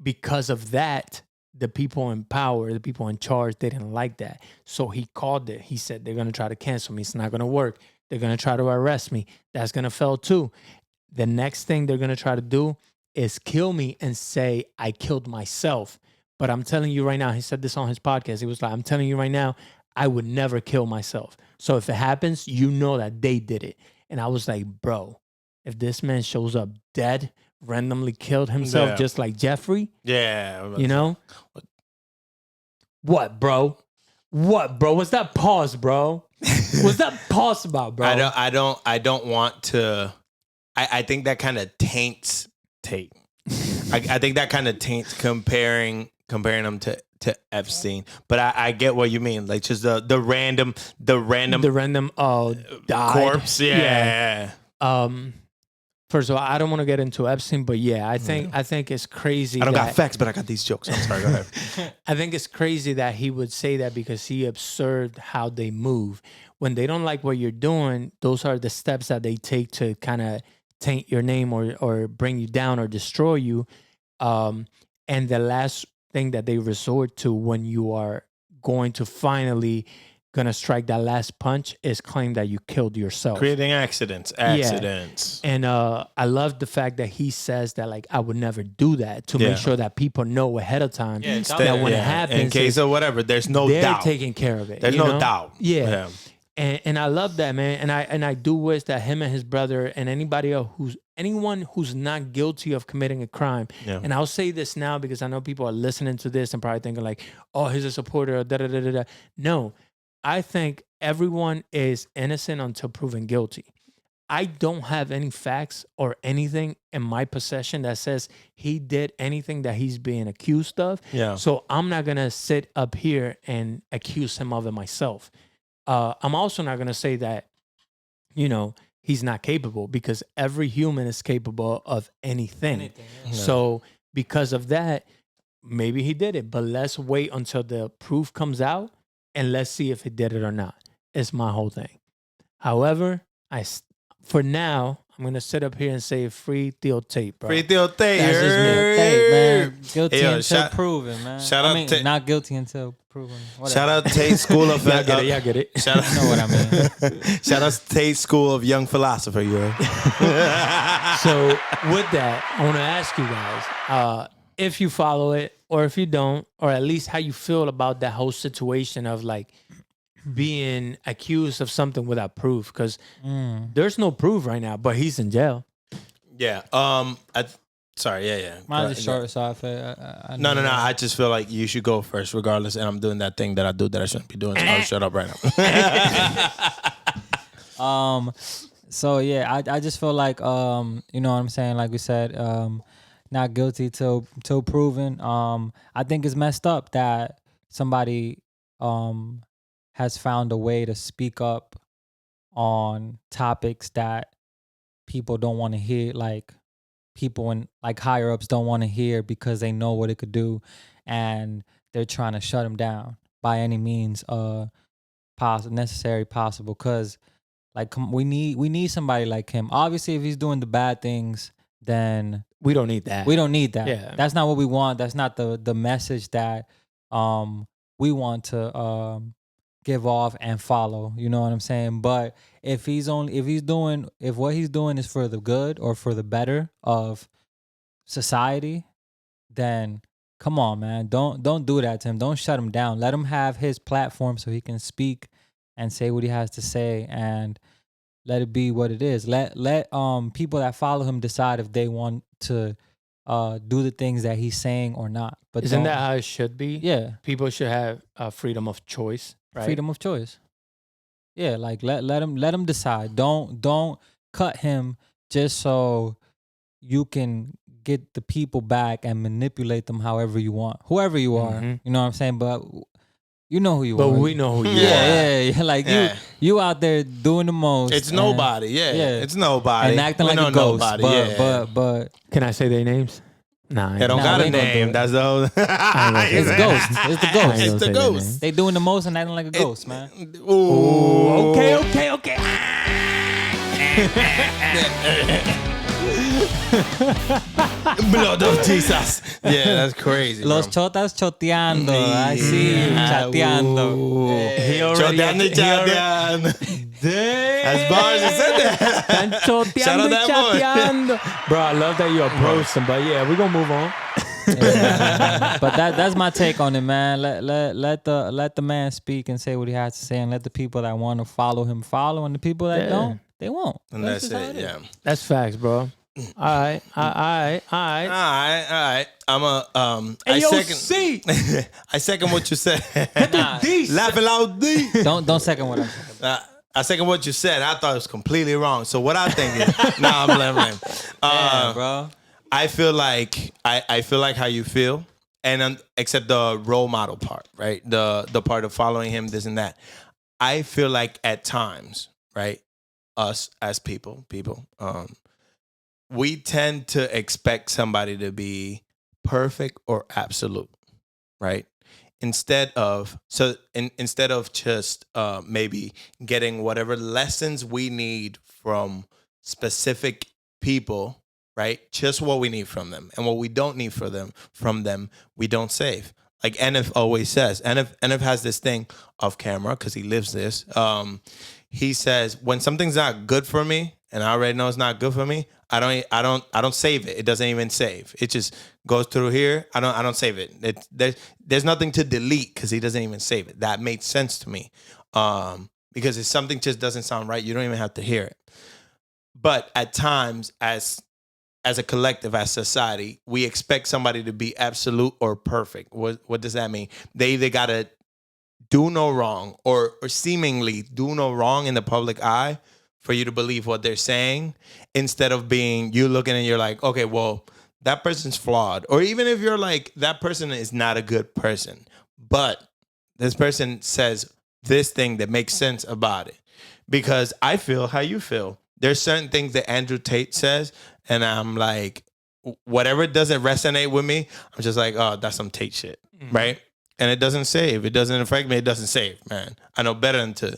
because of that, the people in power, the people in charge, they didn't like that. So he called it. He said, they're going to try to cancel me. It's not going to work. They're going to try to arrest me. That's going to fail too. The next thing they're going to try to do is kill me and say, I killed myself. But I'm telling you right now, he said this on his podcast. He was like, I'm telling you right now, I would never kill myself. So if it happens, you know that they did it. And I was like, bro, if this man shows up dead randomly killed himself just like Jeffrey. Yeah. You know? What, bro? What, bro? What's that pause, bro? What's that pause about, bro? I don't want to. I think that kind of taints Tate. I think that kind of taints comparing him to Epstein. But I get what you mean. Like just the random corpse. Yeah. First of all, I don't want to get into Epstein, but yeah, I think it's crazy. I don't got facts, but I got these jokes. I'm sorry. Go ahead. I think it's crazy that he would say that because he observed how they move. When they don't like what you're doing, those are the steps that they take to kind of taint your name or bring you down or destroy you. And the last thing that they resort to when you are going to finally gonna strike that last punch is claim that you killed yourself. Creating accidents. Yeah. And I love the fact that he says that like I would never do that to make sure that people know ahead of time that when it happens, in case of whatever, there's no they're doubt. taking care of it. There's no doubt. Yeah. And I love that, man. And I do wish that him and his brother and anybody else anyone who's not guilty of committing a crime. Yeah. And I'll say this now because I know people are listening to this and probably thinking like, oh, he's a supporter. Da da da da da. No. I think everyone is innocent until proven guilty. I don't have any facts or anything in my possession that says he did anything that he's being accused of. Yeah. So I'm not going to sit up here and accuse him of it myself. I'm also not going to say that, he's not capable because every human is capable of anything. So because of that, maybe he did it. But let's wait until the proof comes out. And let's see if he did it or not. It's my whole thing. However, for now, I'm going to sit up here and say free Theo Tate, bro. Free Theo Tate. That's just me. Tate, man. Guilty until proven, man. Not guilty until proven. Whatever. Shout out Tate School of... Y'all get it. Shout out, you know what I mean. Shout out Tate School of Young Philosopher, So with that, I want to ask you guys, if you follow it or if you don't, or at least how you feel about that whole situation of like being accused of something without proof, because there's no proof right now, but he's in jail. Yeah. Sorry. Yeah. Mine's is short, so I No. I just feel like you should go first, regardless. And I'm doing that thing that I do that I shouldn't be doing. So I'll shut up right now. So yeah, I just feel like you know what I'm saying. Like we said, not guilty till proven. I think it's messed up that somebody has found a way to speak up on topics that people don't want to hear, like people in like higher ups don't want to hear because they know what it could do, and they're trying to shut him down by any means necessary possible. Because like we need somebody like him. Obviously, if he's doing the bad things, then we don't need that. Yeah. That's not what we want. That's not the message that we want to give off and follow. You know what I'm saying? But if what he's doing is for the good or for the better of society, then come on, man. Don't do that to him. Don't shut him down. Let him have his platform so he can speak and say what he has to say, and let it be what it is. Let people that follow him decide if they want to do the things that he's saying or not. But isn't that how it should be? Yeah. People should have freedom of choice, right? Freedom of choice. Yeah, like let him decide. Don't cut him just so you can get the people back and manipulate them however you want. Whoever you are. Mm-hmm. You know what I'm saying? But you know who you are. But we know who you are. Yeah. Like you out there doing the most. It's nobody. Yeah. It's nobody. And acting like a ghost. Nobody. But can I say their names? Nah. They don't got a name. That's the whole... It's ghost. It's the ghost. It's the ghost. They doing the most and acting like a ghost, man. Ooh. Okay. Blood of Jesus. Yeah, that's crazy. Los chotas choteando. I see you chateando. Chateando. As bars as said that. Chateando. Bro, I love that you approached him, but yeah, we're gonna move on. But that's my take on it, man. Let the man speak and say what he has to say, and let the people that want to follow him follow, and the people that don't, they won't. And that's it. Yeah, that's facts, bro. All right. I'm a Hey, yo, I second what you said. Nah, Laughing loud D. don't second what I'm saying. I second what you said. I thought it was completely wrong. So what I think is, I'm blaming. Yeah, bro. I feel like I feel like how you feel, and except the role model part, right? The part of following him, this and that. I feel like at times, right, us as people, we tend to expect somebody to be perfect or absolute, right? Instead of just maybe getting whatever lessons we need from specific people, right? Just what we need from them, and what we don't need from them, we don't save. Like NF always says, NF has this thing off camera because he lives this. He says when something's not good for me, and I already know it's not good for me, I don't save it. It doesn't even save. It just goes through here. I don't save it. There's nothing to delete because he doesn't even save it. That made sense to me. Because if something just doesn't sound right, you don't even have to hear it. But at times, as a collective, as society, we expect somebody to be absolute or perfect. What does that mean? They either gotta do no wrong or seemingly do no wrong in the public eye for you to believe what they're saying, instead of being you looking and you're like, okay, well, that person's flawed. Or even if you're like, that person is not a good person, but this person says this thing that makes sense about it. Because I feel how you feel. There's certain things that Andrew Tate says, and I'm like, whatever doesn't resonate with me, I'm just like, oh, that's some Tate shit, right? And it doesn't save. It doesn't affect me. It doesn't save, man. I know better than to.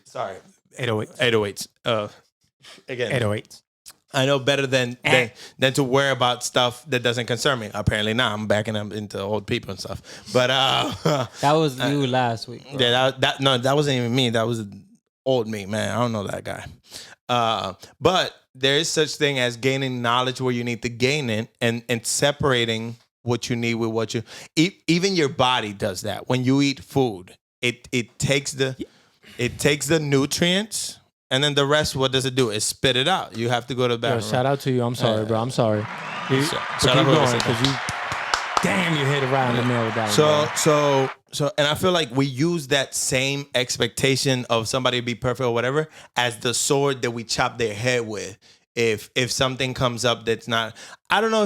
Sorry. 808s. Again. 808s. I know better than to worry about stuff that doesn't concern me. Apparently now I'm backing up into old people and stuff. But that was you last week. Bro. Yeah, that wasn't even me. That was old me, man. I don't know that guy. But there is such thing as gaining knowledge where you need to gain it, and separating what you need with what you even your body does that. When you eat food, it takes the nutrients, and then the rest, what does it do? It spit it out. You have to go to the bathroom. Yo, shout out to you. I'm sorry, bro. I'm sorry. Keep going, because you hit it right on the nail with that one. So, and I feel like we use that same expectation of somebody to be perfect or whatever as the sword that we chop their head with. If something comes up that's not, I don't know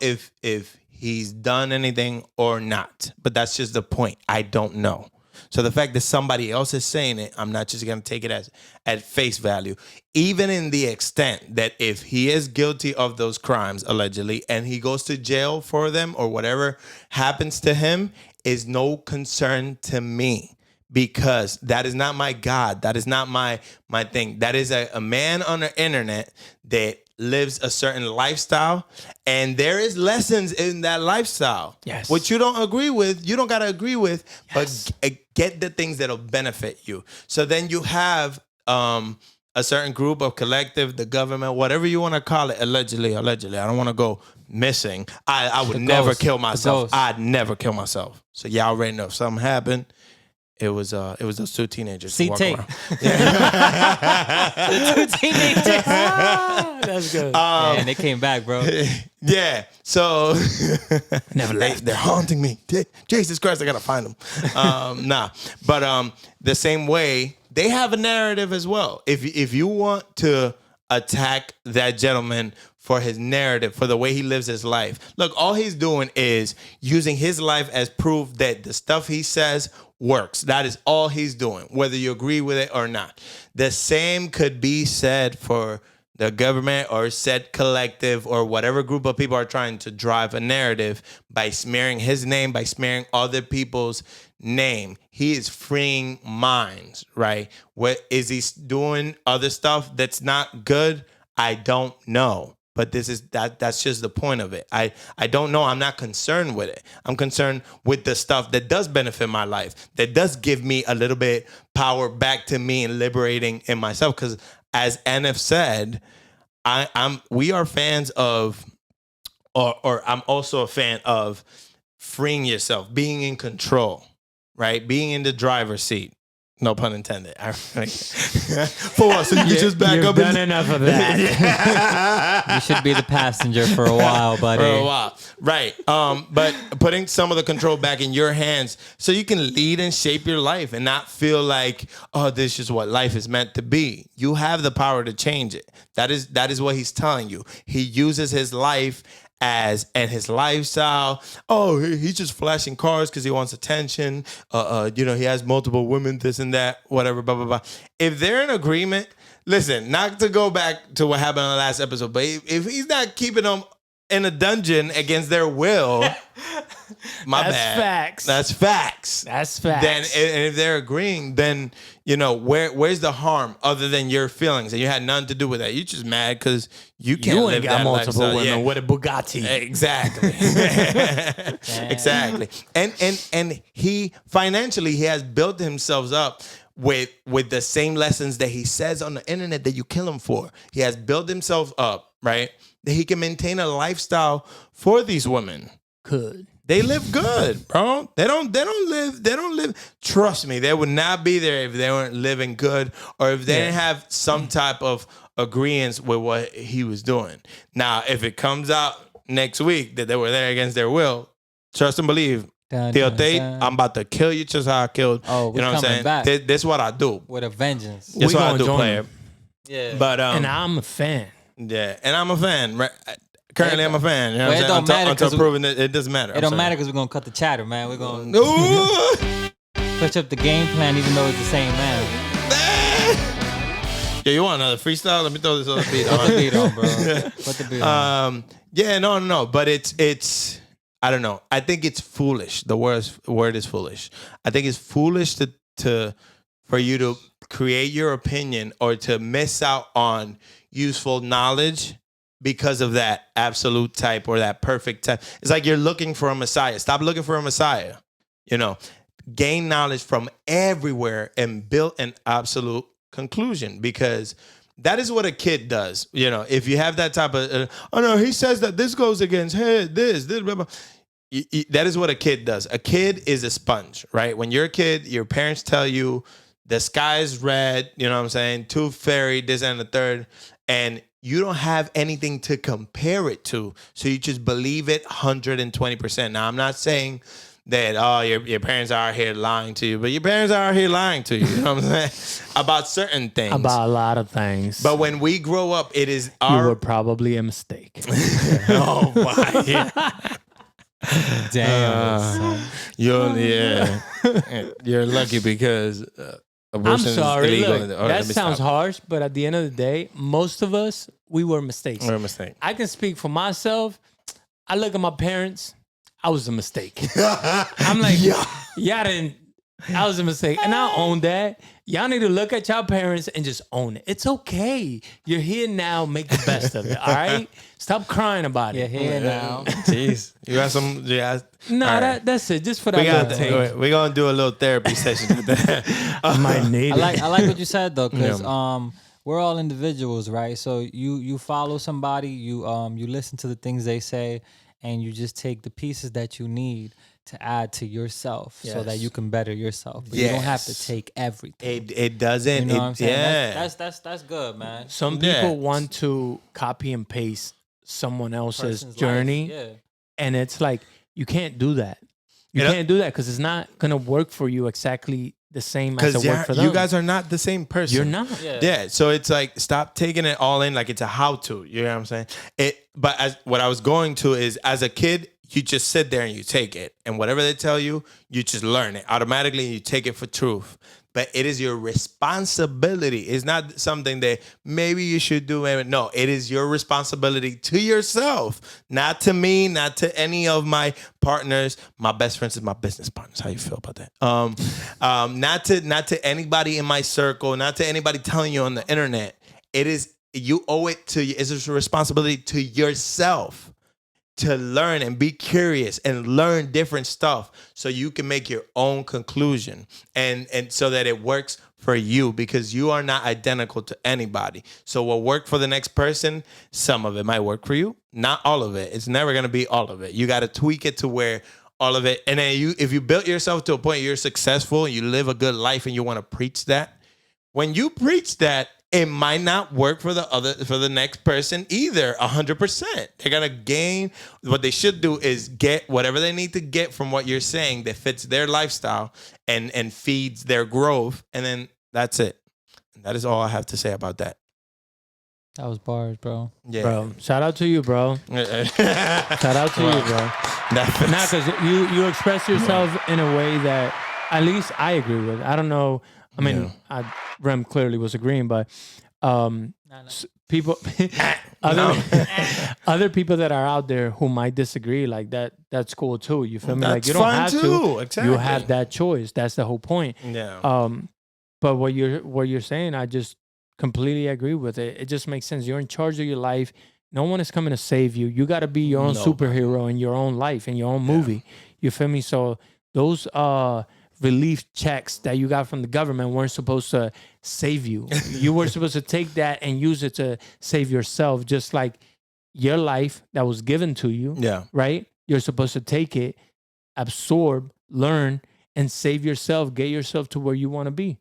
if he's done anything or not, but that's just the point. I don't know. So the fact that somebody else is saying it, I'm not just going to take it as at face value, even in the extent that if he is guilty of those crimes, allegedly, and he goes to jail for them or whatever happens to him, is no concern to me, because that is not my God. That is not my thing. That is a man on the internet that lives a certain lifestyle, and there is lessons in that lifestyle. Yes. What you don't agree with, you don't got to agree with, Yes. but get the things that'll benefit you. So then you have a certain group of collective, the government, whatever you want to call it, allegedly. I don't want to go missing. I would never kill myself. I'd never kill myself. So y'all already know if something happened, it was those two teenagers. See tape. Yeah. The two teenagers. That's good. And they came back, bro. Yeah. So Never left. They're haunting me. Jesus Christ, I gotta find them. Nah. But the same way, they have a narrative as well. If you want to attack that gentleman for his narrative, for the way he lives his life, look, all he's doing is using his life as proof that the stuff he says works. That is all he's doing, whether you agree with it or not. The same could be said for the government or said collective or whatever group of people are trying to drive a narrative by smearing his name, by smearing other people's name. He is freeing minds, right? What is he doing? Other stuff that's not good? I don't know. But that's just the point of it. I don't know. I'm not concerned with it. I'm concerned with the stuff that does benefit my life, that does give me a little bit power back to me and liberating in myself. Because as NF said, we are fans of, or I'm also a fan of freeing yourself, being in control, right? Being in the driver's seat. No pun intended. For what? So you just back You've up done and enough of that. You should be the passenger for a while, buddy. for a while. Right. But putting some of the control back in your hands so you can lead and shape your life and not feel like, oh, this is what life is meant to be. You have the power to change it. That is what he's telling you. He uses his life and his lifestyle. Oh, he's just flashing cars because he wants attention. He has multiple women, this and that, whatever, blah, blah, blah. If they're in agreement, listen, not to go back to what happened on the last episode, but if he's not keeping them in a dungeon against their will, That's facts. That's facts. That's facts. Then, and if they're agreeing, then where's the harm other than your feelings, and you had nothing to do with that. You just mad because you can't you live ain't got that multiple lifestyle. women Yeah. with a Bugatti. Exactly. Exactly. And he financially he has built himself up with the same lessons that he says on the internet that you kill him for. He has built himself up, right? That he can maintain a lifestyle for these women. Could. They live good, bro. They don't live. Trust me, they would not be there if they weren't living good or if they didn't have some type of agreement with what he was doing. Now, if it comes out next week that they were there against their will, trust and believe. Theo Tate, I'm about to kill you just how I killed. Oh, you know what I'm saying? back. This is what I do. With a vengeance. That's what I do, join player. them. Yeah. But And I'm a fan. yeah, and I'm a fan. Right? Currently, I'm a fan. You know Well, what it I'm don't saying? matter Until 'cause proven that it doesn't matter. It don't matter because we're going to cut the chatter, man. We're going to Ooh. switch up the game plan even though it's the same man. Yeah, you want another freestyle? Let me throw this other beat on. Put the beat on, bro. Put the beat on. Yeah, no. But it's I don't know. I think it's foolish. The word is foolish. I think it's foolish for you to create your opinion or to miss out on useful knowledge because of that absolute type or that perfect type. It's like you're looking for a messiah. Stop looking for a messiah. Gain knowledge from everywhere and build an absolute conclusion because that is what a kid does. If you have that type of, oh no, he says that this goes against this, blah, blah. That is what a kid does. A kid is a sponge, right? When you're a kid, your parents tell you the sky is red, you know what I'm saying? Tooth fairy, this and the third. And you don't have anything to compare it to. So you just believe it 120%. Now, I'm not saying that, your parents are out here lying to you, but your parents are out here lying to you, you know what I'm saying? About certain things. About a lot of things. But when we grow up, it is you our... were probably a mistake. Oh, my. Damn. You're lucky because I'm abortion sorry. is illegal. Look, All right, that let me sounds stop. harsh, but at the end of the day, most of us, we were mistakes. We're a mistake. I can speak for myself. I look at my parents. I was a mistake. I'm like, y'all didn't. I was a mistake. And I own that. Y'all need to look at y'all parents and just own it. It's okay. You're here now. Make the best of it. All right? Stop crying about You're it. here now. Jeez. You got some... Yeah. No, All right. that's it. Just for that little take. We're going to do a little therapy session with that. I might need I it. like what you said though, because we're all individuals, right? So you follow somebody, you listen to the things they say, and you just take the pieces that you need to add to yourself so that Yes. you can better yourself. But you don't have to Yes. take everything. It doesn't. You know what I'm saying? Yeah. That's good, man. Some Yeah. people want to copy and paste someone else's Person's journey, life, yeah. and it's like you can't do that. You You know- can't do that because it's not gonna work for you exactly the same as Because it worked for them. you guys are not the same person. You're not. Yeah, so it's like stop taking it all in like it's a how-to. You know what I'm saying? But as what I was going to is, as a kid, you just sit there and you take it, and whatever they tell you, you just learn it automatically. You take it for truth. But it is your responsibility. It's not something that maybe you should do. No, it is your responsibility to yourself, not to me, not to any of my partners. My best friends is my business partners. How you feel about that? Not to anybody in my circle, not to anybody telling you on the internet. It is, you owe it to you. It's a responsibility to yourself to learn and be curious and learn different stuff so you can make your own conclusion and so that it works for you, because you are not identical to anybody. So what worked for the next person, some of it might work for you, not all of it. It's never going to be all of it. You got to tweak it to where all of it. And then if you built yourself to a point you're successful and you live a good life and you want to preach that, when you preach that, it might not work for the next person either. 100%. They're gonna gain. What they should do is get whatever they need to get from what you're saying that fits their lifestyle and feeds their growth, and then that's it. That is all I have to say about that. That was bars, bro. Yeah, bro. Shout out to you, bro. Shout out to you, bro. Nah, because you express yourself in a way that at least I agree with. I don't know. I mean, Rem clearly was agreeing, but people, other people that are out there who might disagree, like that, that's cool too. You feel me? That's like you don't have to. Exactly. You have that choice. That's the whole point. Yeah. But what you're saying, I just completely agree with it. It just makes sense. You're in charge of your life. No one is coming to save you. You got to be your own superhero in your own life, in your own movie. You feel me? So those relief checks that you got from the government weren't supposed to save you. You were supposed to take that and use it to save yourself, just like your life that was given to you. Yeah. Right? You're supposed to take it, absorb, learn, and save yourself, get yourself to where you want to be.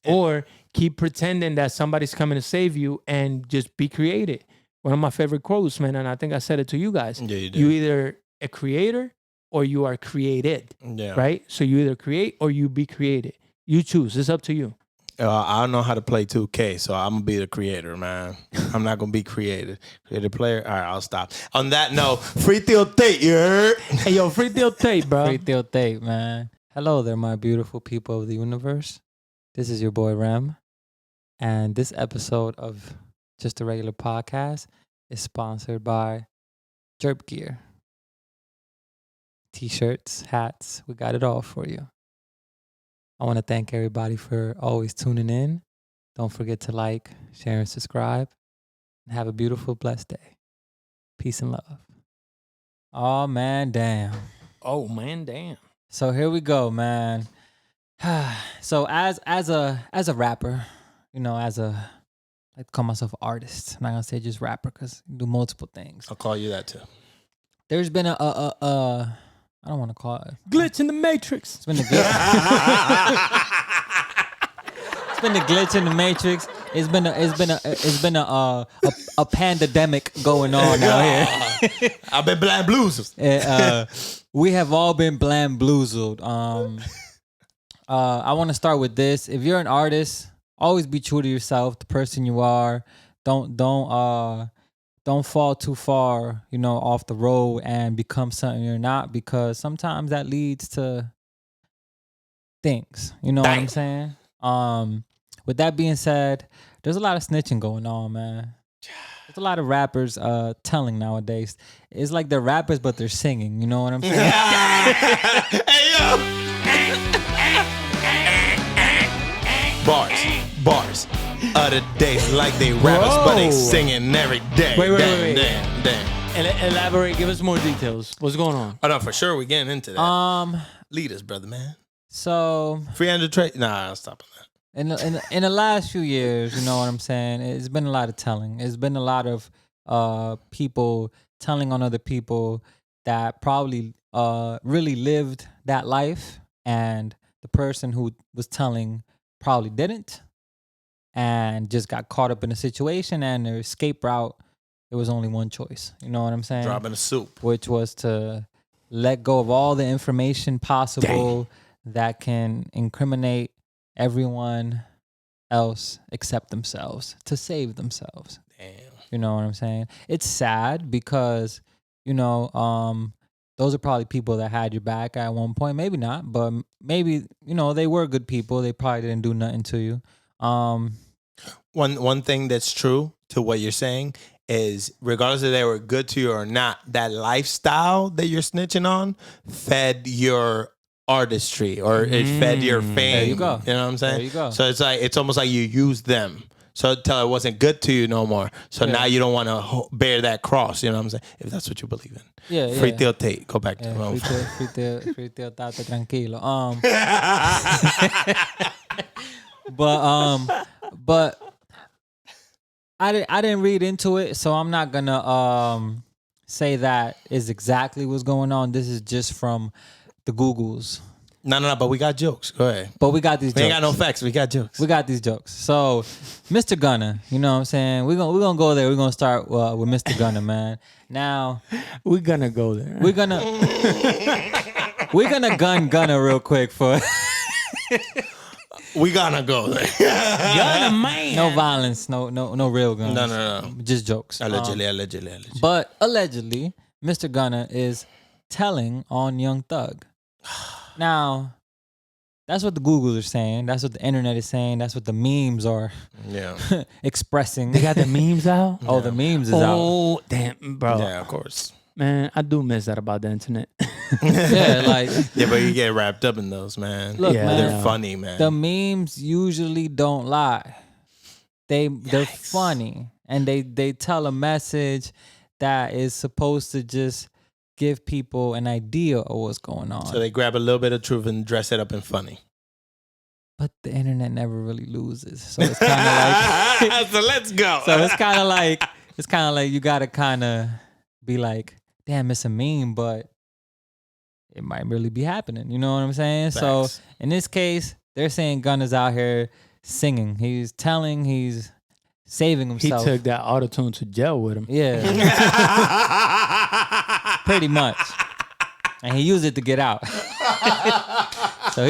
Or keep pretending that somebody's coming to save you and just be creative. One of my favorite quotes, man, and I think I said it to you guys. Yeah, you did. You either a creator or you are created. Yeah. Right? So you either create or you be created. You choose. It's up to you. I don't know how to play 2K, so I'm going to be the creator, man. I'm not going to be creative player. All right, I'll stop. On that note, free Theo Tate, you heard? Hey, yo, free Theo Tate, bro. Free Theo Tate, man. Hello there, my beautiful people of the universe. This is your boy Rem. And this episode of Just a Regular Podcast is sponsored by JURP Gear. T-shirts, hats, we got it all for you. I want to thank everybody for always tuning in. Don't forget to like, share, and subscribe. And have a beautiful, blessed day. Peace and love. Oh, man, damn. Oh, man, damn. So here we go, man. So as a rapper, you know, I like to call myself an artist. I'm not gonna say just rapper because I do multiple things. I'll call you that too. There's been I don't want to call it glitch in the matrix. It's been a glitch. It's been a glitch in the matrix. It's been a pandemic going on out here. I've been blind blues. We have all been bland bluesed. I want to start with this. If you're an artist, always be true to yourself, the person you are. Don't fall too far, you know, off the road and become something you're not, because sometimes that leads to things. You know what I'm saying? With that being said, there's a lot of snitching going on, man. There's a lot of rappers telling nowadays. It's like they're rappers, but they're singing. You know what I'm saying? Hey, yo! Bars. Other days like they rappers, but they singing every day. Wait. Damn. Elaborate. Give us more details. What's going on? Oh, no, for sure. We're getting into that. Lead us, brother, man. So 300 trade. Nah, I'll stop on that. In the last few years, you know what I'm saying, it's been a lot of telling. It's been a lot of people telling on other people that probably really lived that life, and the person who was telling probably didn't, and just got caught up in a situation, and their escape route, there was only one choice. You know what I'm saying? Dropping the soup. Which was to let go of all the information possible that can incriminate everyone else except themselves, to save themselves. Damn. You know what I'm saying? It's sad because, you know, those are probably people that had your back at one point. Maybe not, but maybe, you know, they were good people. They probably didn't do nothing to you. One thing that's true to what you're saying is, regardless if they were good to you or not, that lifestyle that you're snitching on fed your artistry, or it fed your fame. There you go. You know what I'm saying? There you go. So it's almost like you used them. So until it wasn't good to you no more. So now you don't want to bear that cross. You know what I'm saying? If that's what you believe in. Yeah. Free Theo Tate. Go back to Free Theo Tate tranquilo. But I didn't read into it, so I'm not gonna say that is exactly what's going on. This is just from the Googles. No, but we got jokes. Go ahead. But we got these jokes. We ain't got no facts. We got jokes. We got these jokes. So, Mr. Gunna, you know what I'm saying? We're gonna go there. We're gonna start with Mr. Gunna, man. Now, we're gonna go there. We're gonna Gunna real quick for. We gonna go there. Gunna, man. No violence. No real guns. No. Just jokes. Allegedly. But allegedly, Mr. Gunna is telling on Young Thug. Now, that's what the Googles are saying. That's what the internet is saying. That's what the memes are expressing. They got the memes out? Oh, the memes is out. Oh, damn, bro. Yeah, of course. Man, I do miss that about the internet. Yeah, but you get wrapped up in those, man. Look, man, they're funny, man. The memes usually don't lie. They're funny, and they tell a message that is supposed to just give people an idea of what's going on. So they grab a little bit of truth and dress it up in funny. But the internet never really loses, so it's kind of like. So let's go. So it's kind of like you gotta kind of be like, damn, it's a meme, but it might really be happening. You know what I'm saying? Facts. So in this case, they're saying Gunna's out here singing. He's saving himself. He took that auto-tune to jail with him. Yeah. Pretty much. And he used it to get out. So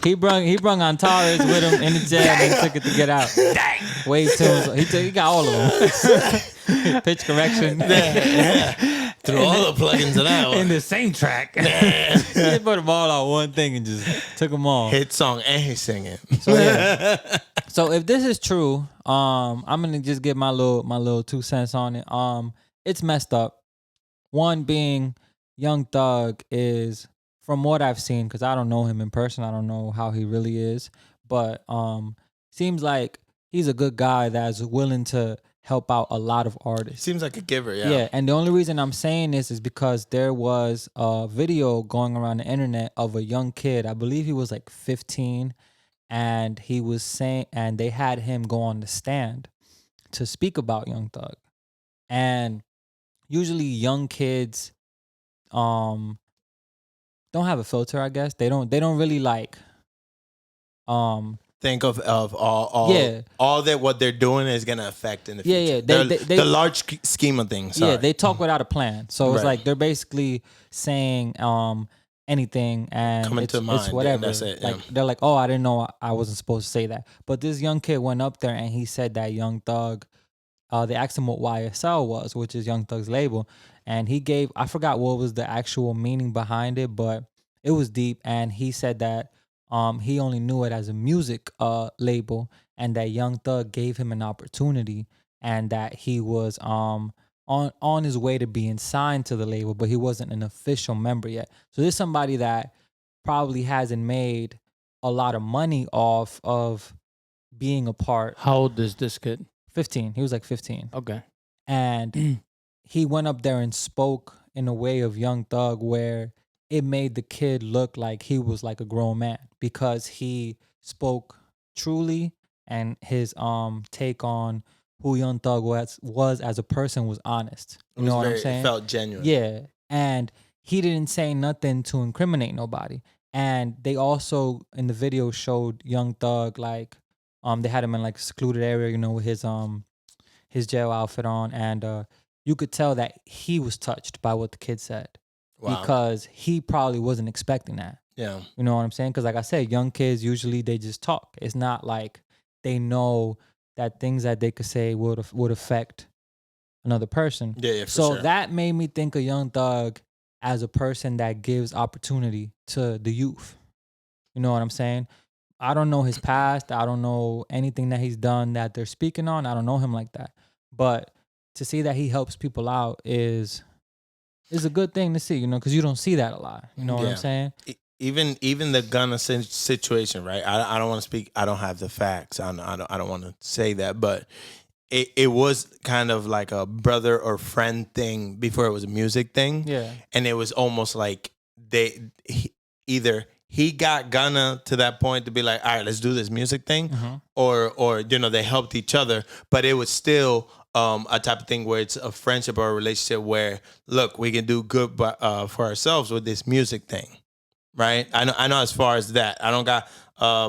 he brung Antares with him in the jail and he took it to get out. Dang. Wave tunes. He got all of them. Pitch correction. Yeah. Threw all the plugins in that one. In the same track. He put them all on one thing and just took them all. Hit song and he's singing. So yeah. So if this is true, I'm gonna just give my little 2 cents on it. It's messed up. One being Young Thug is, from what I've seen, because I don't know him in person, I don't know how he really is, but seems like he's a good guy that's willing to help out a lot of artists. Seems like a giver, yeah. Yeah, and the only reason I'm saying this is because there was a video going around the internet of a young kid. I believe he was like 15, and he was saying, and they had him go on the stand to speak about Young Thug. And usually young kids don't have a filter, I guess. They don't really like think of all that what they're doing is gonna affect in the future. The large scheme of things. Sorry. Yeah, they talk without a plan. So it's Right. like they're basically saying anything and Coming it's, to mind, it's whatever. that's it, Like yeah. they're like, oh, I didn't know I wasn't supposed to say that. But this young kid went up there and he said that Young Thug, they asked him what YSL was, which is Young Thug's label, and he gave, I forgot what was the actual meaning behind it, but it was deep. And he said that he only knew it as a music label, and that Young Thug gave him an opportunity, and that he was on his way to being signed to the label, but he wasn't an official member yet. So there's somebody that probably hasn't made a lot of money off of being a part. How old is this kid? 15. He was like 15. Okay. And he went up there and spoke in a way of Young Thug where it made the kid look like he was like a grown man, because he spoke truly, and his take on who Young Thug was as a person was honest. You know what I'm saying? It felt genuine. Yeah. And he didn't say nothing to incriminate nobody. And they also in the video showed Young Thug like they had him in like a secluded area, you know, with his jail outfit on, and you could tell that he was touched by what the kid said. Wow. Because he probably wasn't expecting that. Yeah. You know what I'm saying? Because like I said, young kids usually they just talk. It's not like they know that things that they could say would affect another person. Yeah, for so sure. that made me think of Young Thug as a person that gives opportunity to the youth. You know what I'm saying? I don't know his past. I don't know anything that he's done that they're speaking on. I don't know him like that. But to see that he helps people out is a good thing to see, you know, because you don't see that a lot. You know what I'm saying? Even the Gunna situation, right? I don't want to speak. I don't have the facts. I don't want to say that, but it was kind of like a brother or friend thing before it was a music thing. Yeah. And it was almost like he got Gunna to that point to be like, all right, let's do this music thing, or you know, they helped each other, but it was still a type of thing where it's a friendship or a relationship where, look, we can do good for ourselves with this music thing, right? I know as far as that. I don't got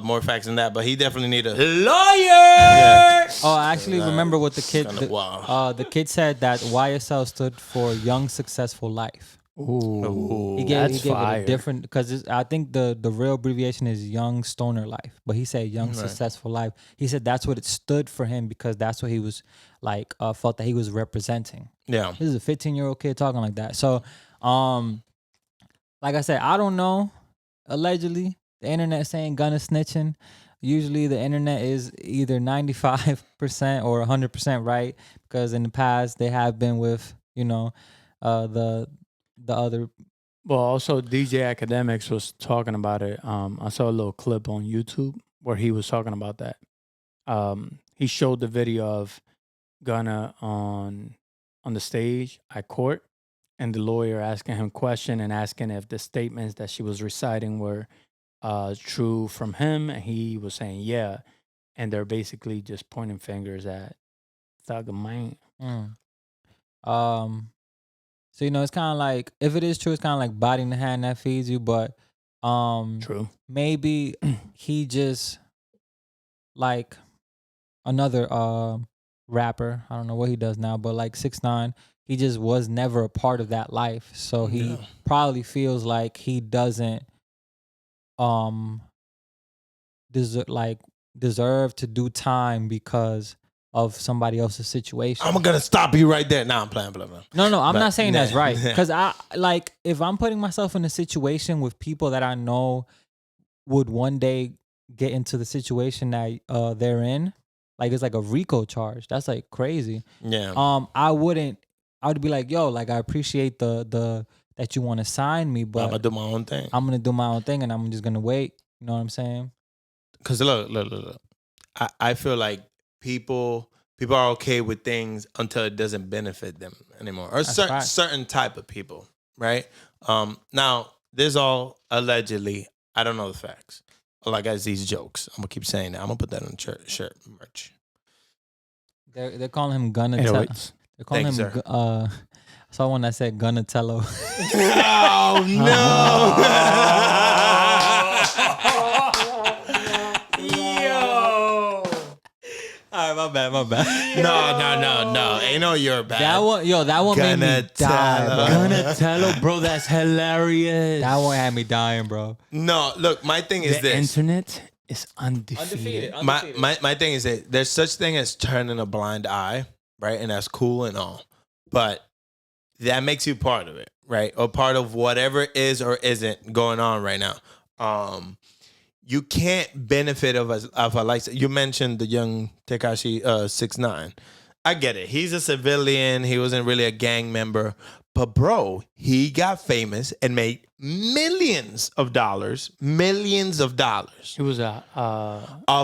more facts than that, but he definitely need a lawyer. Yeah. Oh, I actually remember what the kid, the kid said that YSL stood for Young Successful Life. Ooh, He gave it a different, because I think the real abbreviation is Young Stoner Life, but he said Young Successful Life. He said that's what it stood for him because that's what he was like, felt that he was representing. Yeah, this is a 15-year-old kid talking like that. So, like I said, I don't know. Allegedly, the internet saying Gunna snitching. Usually, the internet is either 95% or 100% right, because in the past they have been with the other. Well, also DJ Academics was talking about it. I saw a little clip on YouTube where he was talking about that. He showed the video of Gunna on the stage at court, and the lawyer asking him question and asking if the statements that she was reciting were true from him, and he was saying yeah, and they're basically just pointing fingers at Thug Man. So it's kind of like, if it is true, it's kind of like biting the hand that feeds you. But true, maybe he just like another rapper. I don't know what he does now, but like 6ix9ine, he just was never a part of that life. So he probably feels like he doesn't deserve to do time because of somebody else's situation. I'm gonna stop you right there. Now I'm playing. No, I'm not saying that's right. Because if I'm putting myself in a situation with people that I know would one day get into the situation that they're in, like it's like a RICO charge. That's like crazy. Yeah. I would be like, yo, like I appreciate the that you want to sign me, but I'm gonna do my own thing. I'm gonna do my own thing, and I'm just gonna wait. You know what I'm saying? Because look. I feel like people are okay with things until it doesn't benefit them anymore, or certain type of people, right? Now there's all allegedly. I don't know the facts. All I got is these jokes. I'm gonna keep saying that. I'm gonna put that on shirt merch. They're calling him Gunatello. They're calling him. I saw one that said Gunatello. Oh no! All right, my bad. No. Ain't no you're bad. That one made me die, bro. Gunatello, bro, that's hilarious. That one had me dying, bro. No, look, my thing is the this. Internet is undefeated. My thing is that there's such thing as turning a blind eye, right? And that's cool and all. But that makes you part of it, right? Or part of whatever is or isn't going on right now. You can't benefit of a license. You mentioned the young Tekashi 6ix9ine. I get it. He's a civilian. He wasn't really a gang member. But bro, he got famous and made millions of dollars. He was a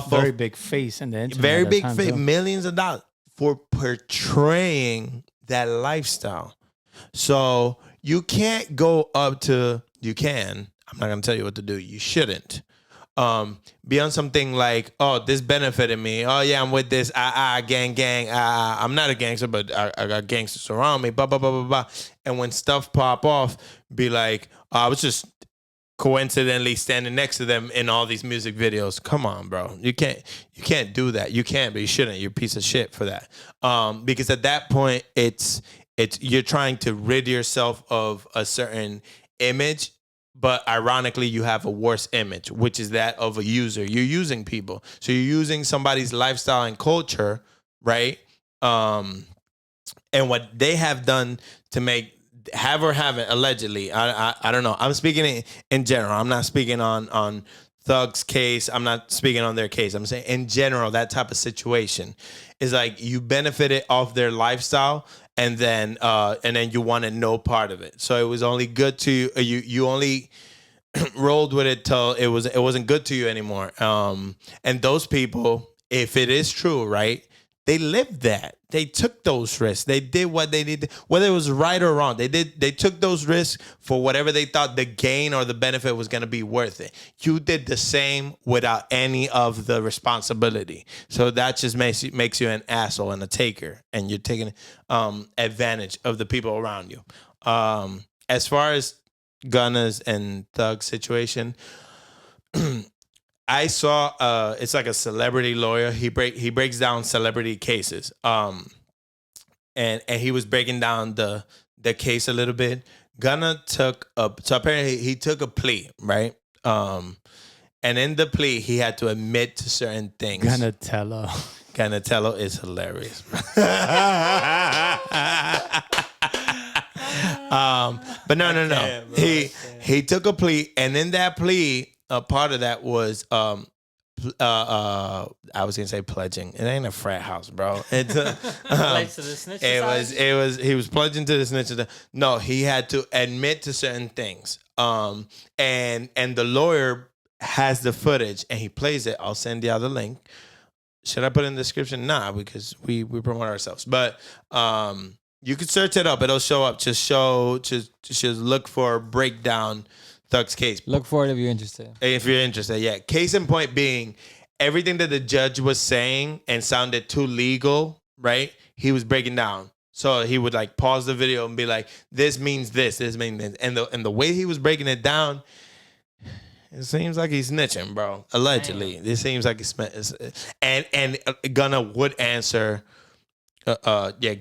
very big face in the internet. Very big face. Millions of dollars for portraying that lifestyle. So you can't go up to, I'm not going to tell you what to do. You shouldn't. Be on something like, oh, this benefited me. Oh yeah, I'm with this gang. I'm not a gangster, but I got gangsters around me. Blah blah blah blah blah. And when stuff pop off, be like, I was just coincidentally standing next to them in all these music videos. Come on, bro. You can't do that. You can't, but you shouldn't. You're a piece of shit for that. Because at that point, it's you're trying to rid yourself of a certain image. But ironically, you have a worse image, which is that of a user. You're using people. So you're using somebody's lifestyle and culture, right? And what they have done to have or haven't, allegedly, I don't know. I'm speaking in general. I'm not speaking on Thug's case. I'm not speaking on their case. I'm saying in general, that type of situation is like you benefited off their lifestyle, and then you wanted no part of it. So it was only good to you. You only rolled with it till it wasn't good to you anymore. And those people, if it is true, right, they lived that. They took those risks. They did what they did, whether it was right or wrong. They took those risks for whatever they thought the gain or the benefit was going to be worth it. You did the same without any of the responsibility. So that just makes you an asshole and a taker, and you're taking advantage of the people around you. As far as Gunna's and Thug's situation, I saw it's like a celebrity lawyer. He breaks down celebrity cases. And he was breaking down the case a little bit. Gunna so apparently he took a plea, right? And in the plea he had to admit to certain things. Gunatello is hilarious. But no. Damn, he took a plea, and in that plea, a part of that was I was gonna say pledging. It ain't a frat house, bro. It's to the snitch. He was pledging to the snitch. No, he had to admit to certain things. And the lawyer has the footage and he plays it. I'll send you the link. Should I put it in the description? Nah, because we promote ourselves. But you can search it up. It'll show up. Just look for breakdown Thug's case. Look for it if you're interested. Yeah. Case in point being, everything that the judge was saying and sounded too legal, right? He was breaking down. So he would like pause the video and be like, "This means this. This means this." And the way he was breaking it down, it seems like he's snitching, bro. Allegedly, damn. It seems like he's and Gunna would answer,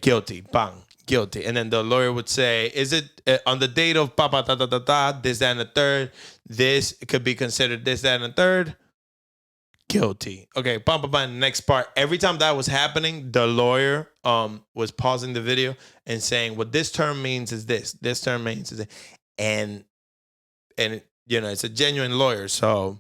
guilty, bang. Guilty. And then the lawyer would say, is it on the date of this, that, and the third, this could be considered this, that, and the third? Guilty. Okay, next part. Every time that was happening, the lawyer was pausing the video and saying, what this term means is this. This term means is this. And it's a genuine lawyer, so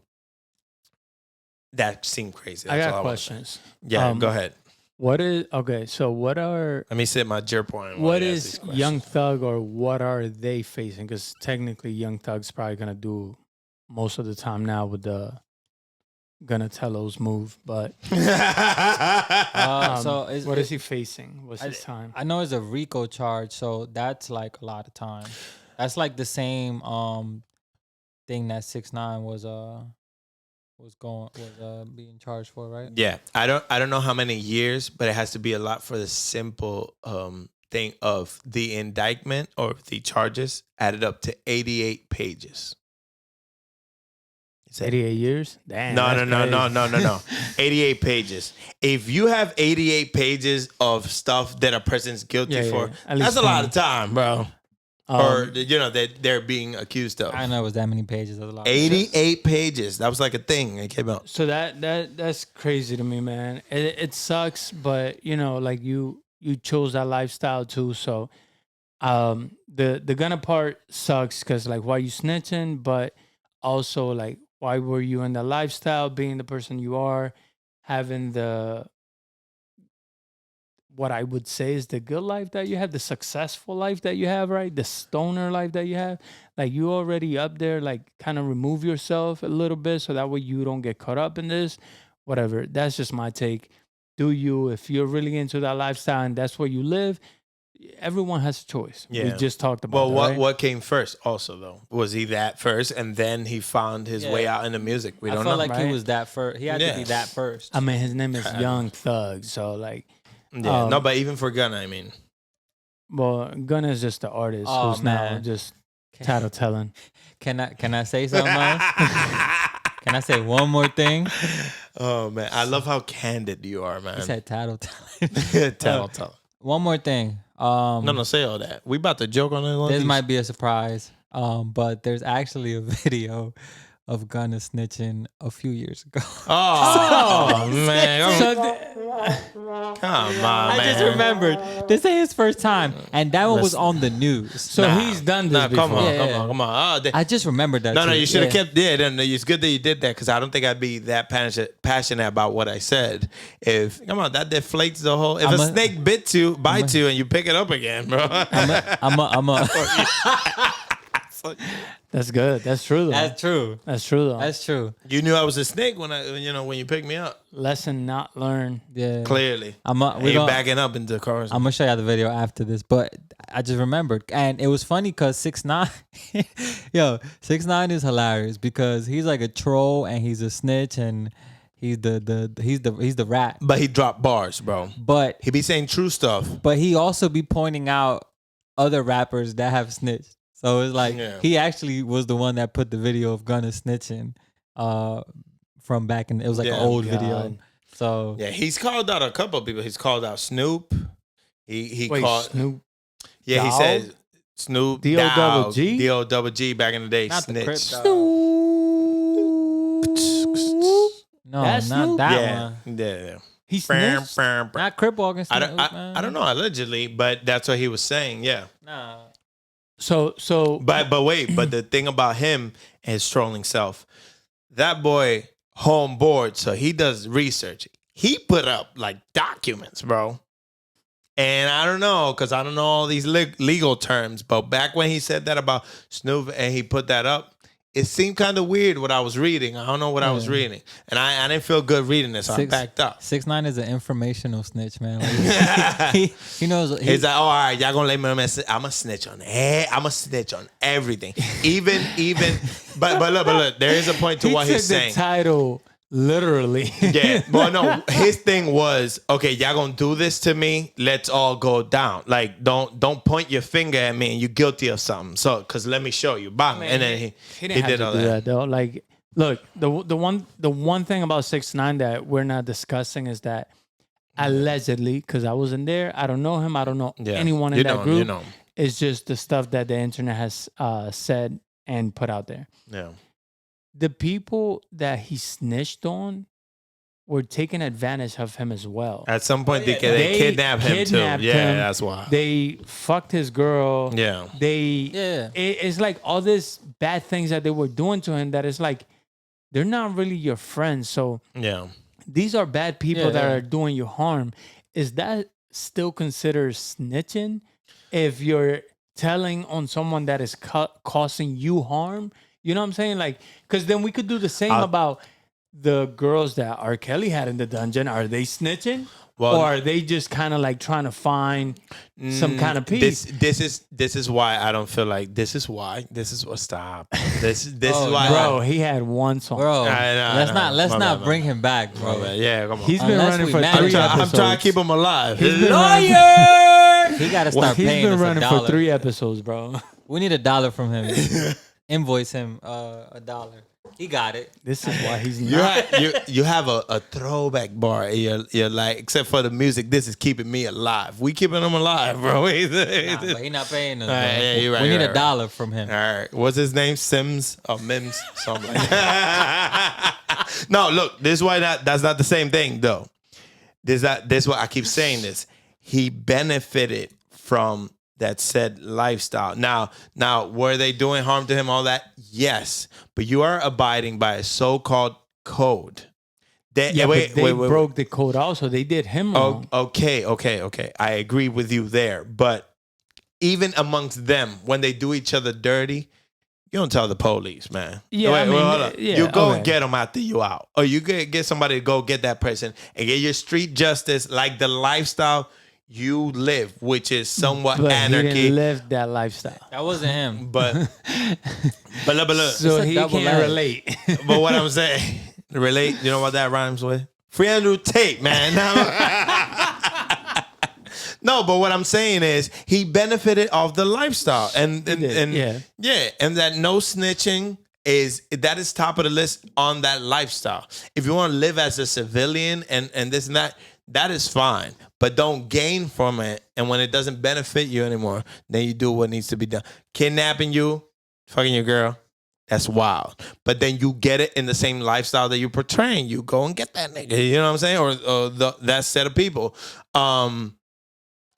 that seemed crazy. That's I got questions. Yeah, go ahead. So what are... Let me sit my JURP on. What is Young Thug, or what are they facing? Because technically Young Thug's probably going to do most of the time now with the Gunatello's move, but... what is he facing? What's his time? I know it's a RICO charge, so that's like a lot of time. That's like the same thing that 6ix9ine was being charged for, right? Yeah, I don't know how many years, but it has to be a lot for the simple thing of the indictment or the charges added up to 88 pages. 88 years? Damn. No. 88 pages. If you have 88 pages of stuff that a person's guilty for, that's a lot of time, bro. Or that they're being accused of. I didn't know it was that many pages. That's a lot. 88 pages. That was like a thing. It came out. So that's crazy to me, man. It sucks, but like you chose that lifestyle too. So the Gunna part sucks because like why you snitching, but also like why were you in the lifestyle, being the person you are, having what I would say is the good life that you have, the successful life that you have, right? The stoner life that you have. Like you already up there, like kind of remove yourself a little bit so that way you don't get caught up in this. Whatever. That's just my take. If you're really into that lifestyle and that's where you live, everyone has a choice. Yeah. We just talked about what came first also though? Was he that first and then he found his way out into music? We don't know. I felt like he was that first. He had to be that first. I mean, his name is Young Thug, so like... Yeah, no, but even for Gunna, I mean. Well, Gunna is just the artist who's now just tattletelling. Can I say something else? Can I say one more thing? Oh, man. I love how candid you are, man. He said tattletelling. Tattletelling. One more thing. No, say all that. We about to joke on it. This might be a surprise, but there's actually a video of Gunna snitching a few years ago. Oh, man. Come on, man. I just remembered. This ain't his first time. And that one was on the news. So he's done this before. Come on. I just remembered that. No, you should have kept it. And it's good that you did that because I don't think I'd be that passionate about what I said. That deflates the whole... If a snake bites you and you pick it up again, bro. fuck? That's good. That's true though. That's true. That's true though. That's true. You knew I was a snake when when you picked me up. Lesson not learned. Yeah. Clearly. We're backing up into the cars. I'm gonna show you the video after this, but I just remembered, and it was funny because 6ix9ine, yo, 6ix9ine is hilarious because he's like a troll and he's a snitch and he's the rat. But he dropped bars, bro. But He be saying true stuff. But he also be pointing out other rappers that have snitched. So it's like he actually was the one that put the video of Gunna snitching from back in. It was like an old video. So yeah, he's called out a couple of people. He's called out Snoop. He Wait, called Snoop. Yeah, he Dogg? said Snoop D-O-double-G? D-O-double-G back in the day. not the Crip snitch. dog. No, That's not Snoop? that one. Yeah. He snitched. Not Crip walking. I don't know allegedly, but that's what he was saying. Yeah. Nah. So But wait, but the thing about him and his trolling self, that boy home board, so he does research. He put up like documents, bro. And I don't know, because I don't know all these legal terms, but back when he said that about Snoop and he put that up, it seemed kind of weird what I was reading. I don't know what I was reading. And I didn't feel good reading this, so I backed up. 6ix9ine is an informational snitch, man. Like, he knows. He's like, oh, all right, y'all gonna let me know. I'm a snitch on I'm a snitch on everything. Even, but look, there is a point to what he's saying. The title literally. Yeah, well, no, his thing was, okay, y'all gonna do this to me, let's all go down. Like, don't point your finger at me and you're guilty of something. So, because let me show you. Bang. And then he did all that. Though. Like, look, the one thing about 6ix9ine that we're not discussing is that allegedly, because I wasn't there, I don't know him, I don't know anyone in that group. It's just the stuff that the internet has said and put out there. Yeah. The people that he snitched on were taking advantage of him as well. At some point, they kidnapped him too. Yeah, him. that's why. They fucked his girl. Yeah. It's like all these bad things that they were doing to him that it's like, they're not really your friends. So these are bad people that are doing you harm. Is that still considered snitching? If you're telling on someone that is causing you harm? You know what I'm saying? Like, because then we could do the same about the girls that R. Kelly had in the dungeon. Are they snitching? Well, or are they just kind of like trying to find some kind of peace? This is why I don't feel like this is what stop. This is why, bro. He had one song, bro. Let's not bring him back, bro. Yeah, come on. He's been running for 3 episodes. I'm trying to keep him alive. Lawyer. He got to start paying. He's been us running $1. for 3 episodes, bro. We need $1 from him. Invoice him $1. He got it. This is why he's not. You have a throwback bar. You're like, except for the music, this is keeping me alive. We keeping him alive, bro. But he not paying us. Yeah, you're right, we need right, $1 from him. All right. What's his name? Sims or Mims? Something like that. No, look, that's not the same thing though. This why I keep saying this. He benefited from that said lifestyle. Now, were they doing harm to him, all that? Yes. But you are abiding by a so-called code. They broke the code also. They did him wrong. Okay. I agree with you there. But even amongst them, when they do each other dirty, you don't tell the police, man. Yeah, you go and get them after you out. Or you get somebody to go get that person and get your street justice, like the lifestyle you live, which is somewhat anarchy. He didn't live that lifestyle. That wasn't him. But look. So he can't relate. But what I'm saying, relate, you know what that rhymes with? Free Andrew Tate, man. No, but what I'm saying is he benefited off the lifestyle. And that no snitching is top of the list on that lifestyle. If you want to live as a civilian and this and that is fine. But don't gain from it. And when it doesn't benefit you anymore, then you do what needs to be done. Kidnapping you, fucking your girl, that's wild. But then you get it in the same lifestyle that you're portraying. You go and get that nigga. You know what I'm saying? Or that set of people.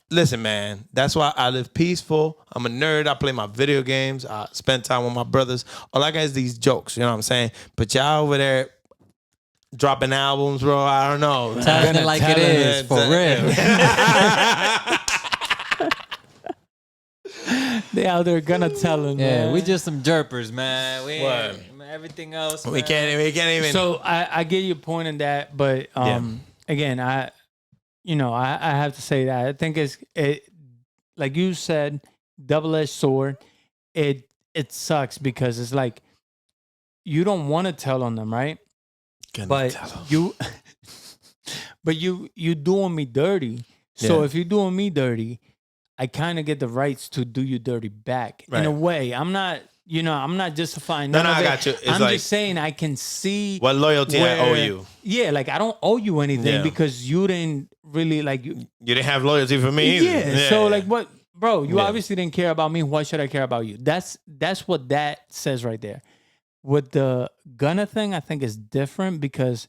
Listen, man, that's why I live peaceful. I'm a nerd. I play my video games. I spend time with my brothers. All I got is these jokes. You know what I'm saying? But y'all over there dropping albums, bro. I don't know. Telling it like it is, for real. They out there gonna tell him. Yeah, man. we just some jerpers, man. We What? everything else. We can't even. So I get your point in that, but again, I have to say that I think it like you said, double-edged sword. It sucks because it's like you don't want to tell on them, right? But you doing me dirty. So if you're doing me dirty, I kind of get the rights to do you dirty back in a way. I'm not justifying. No, I got you. It's I'm like, just saying I can see what loyalty I owe you. Yeah, like I don't owe you anything because you didn't really like you didn't have loyalty for me either. Yeah. So like what, bro? You obviously didn't care about me. Why should I care about you? That's what that says right there. With the Gunna thing, I think is different because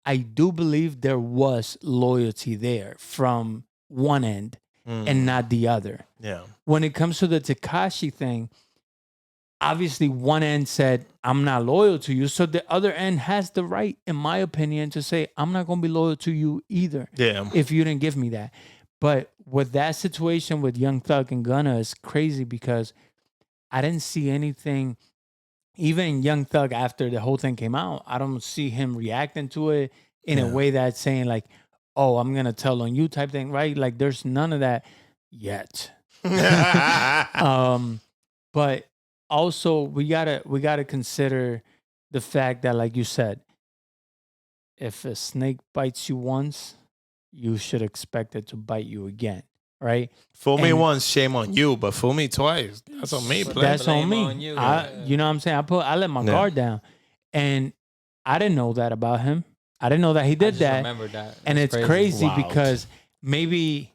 I do believe there was loyalty there from one end and not the other. Yeah. When it comes to the Tekashi thing, obviously one end said, I'm not loyal to you. So the other end has the right, in my opinion, to say, I'm not going to be loyal to you either. Yeah. If you didn't give me that. But with that situation with Young Thug and Gunna is crazy because I didn't see anything. Even Young Thug, after the whole thing came out, I don't see him reacting to it in a way that's saying like, oh, I'm going to tell on you type thing, right? Like there's none of that yet. But also we gotta consider the fact that, like you said, if a snake bites you once, you should expect it to bite you again, right? Fool me once, shame on you, but fool me twice, that's on me. That's on me. You know what I'm saying? I let my guard down, and I didn't know that about him. I didn't know that he did that. Remember that, and it's crazy Wild. because maybe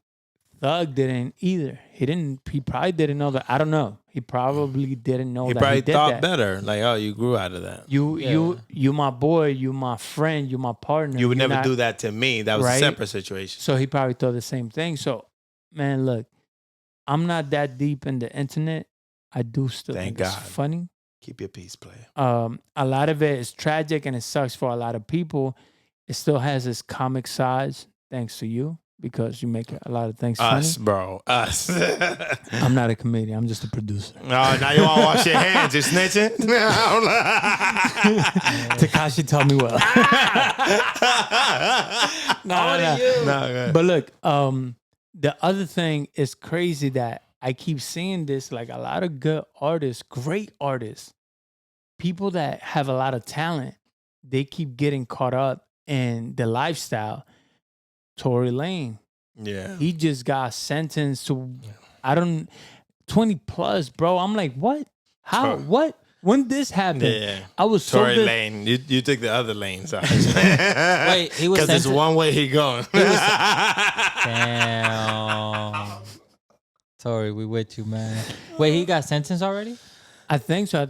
Thug didn't either. He probably didn't know that. I don't know. He probably didn't know He that. probably He did thought that. better. Like, oh, you grew out of that. You my boy, you my friend, you my partner. You would You're never not- do that to me. That was Right? a separate situation. So he probably thought the same thing. So, man, look, I'm not that deep in the internet. I do still Thank think it's God. funny. Keep your peace, player. A lot of it is tragic and it sucks for a lot of people. It still has its comic sides, thanks to you, because you make a lot of things Us, funny. bro. Us. I'm not a comedian. I'm just a producer. Oh, now you want to wash your hands. You're snitching? Tekashi told me well. No. But look, the other thing is crazy that I keep seeing this, like a lot of good artists, great artists, people that have a lot of talent, they keep getting caught up in the lifestyle. Tory Lane, Yeah. he just got sentenced to 20 plus, bro. I'm like, what? How? What? When this happened? Yeah. I was so Tory Lane. You took the other lane side. Wait, he was Because it's sentenced- one way he going. Damn. Tory, we with you, man. Wait, he got sentenced already? I think so.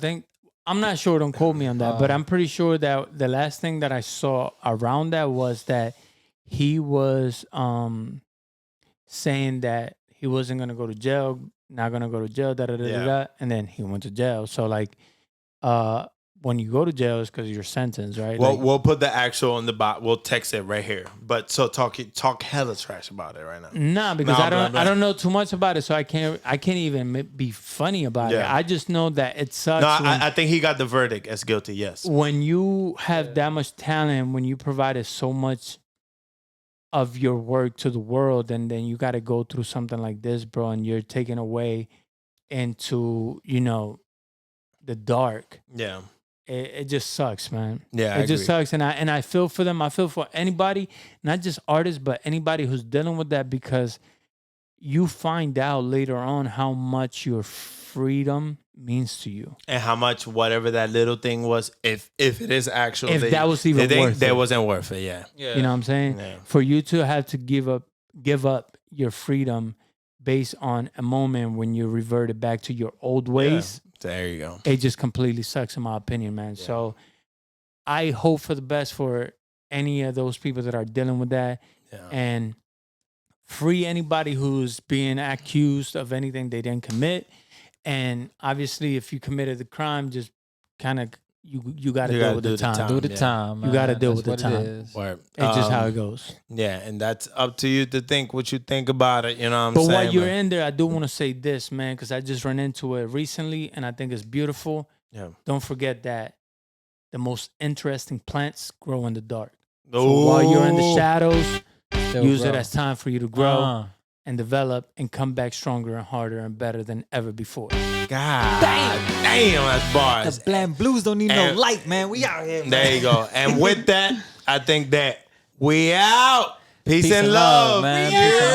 I'm not sure. Don't quote me on that, but I'm pretty sure that the last thing that I saw around that was that he was saying that he wasn't gonna go to jail, not gonna go to jail, and then he went to jail. So like, when you go to jail, it's because you're sentenced, right? Well, Like, we'll put the actual in the box. We'll text it right here. But so talk hella trash about it right now. nah, because No, I don't know too much about it, so I can't even be funny about it. Yeah. I just know that it sucks. No, when- I think he got the verdict as guilty. Yes. when you have that much talent, when you provided so much of your work to the world, and then you got to go through something like this, bro, and you're taken away into, the dark. Yeah. It just sucks, man. Yeah, I it just agree. sucks, and I feel for them. I feel for anybody, not just artists, but anybody who's dealing with that, because you find out later on how much your freedom means to you. And how much whatever that little thing was, if it is actual, If that was even worth that it. wasn't worth it. Yeah. You know what I'm saying? Yeah. For you to have to give up your freedom based on a moment when you reverted back to your old ways, There you go. it just completely sucks in my opinion, man. Yeah. So I hope for the best for any of those people that are dealing with that, Yeah. and free anybody who's being accused of anything they didn't commit. And obviously, if you committed the crime, just kind of, you got to deal with the time. Do the time, man. You got to deal with the That's what it time. is. Word. It's just how it goes. Yeah, and that's up to you to think what you think about it. You know what I'm But saying? while you're in there, I do want to say this, man, because I just ran into it recently, and I think it's beautiful. Yeah. Don't forget that the most interesting plants grow in the dark. So while you're in the shadows, use it as time for you to grow and develop and come back stronger and harder and better than ever before. God damn, that's bars. The Black Blues don't need no light, man. We out here, man. There you go. And with that, I think that we out. Peace and love, man. Yeah. Peace and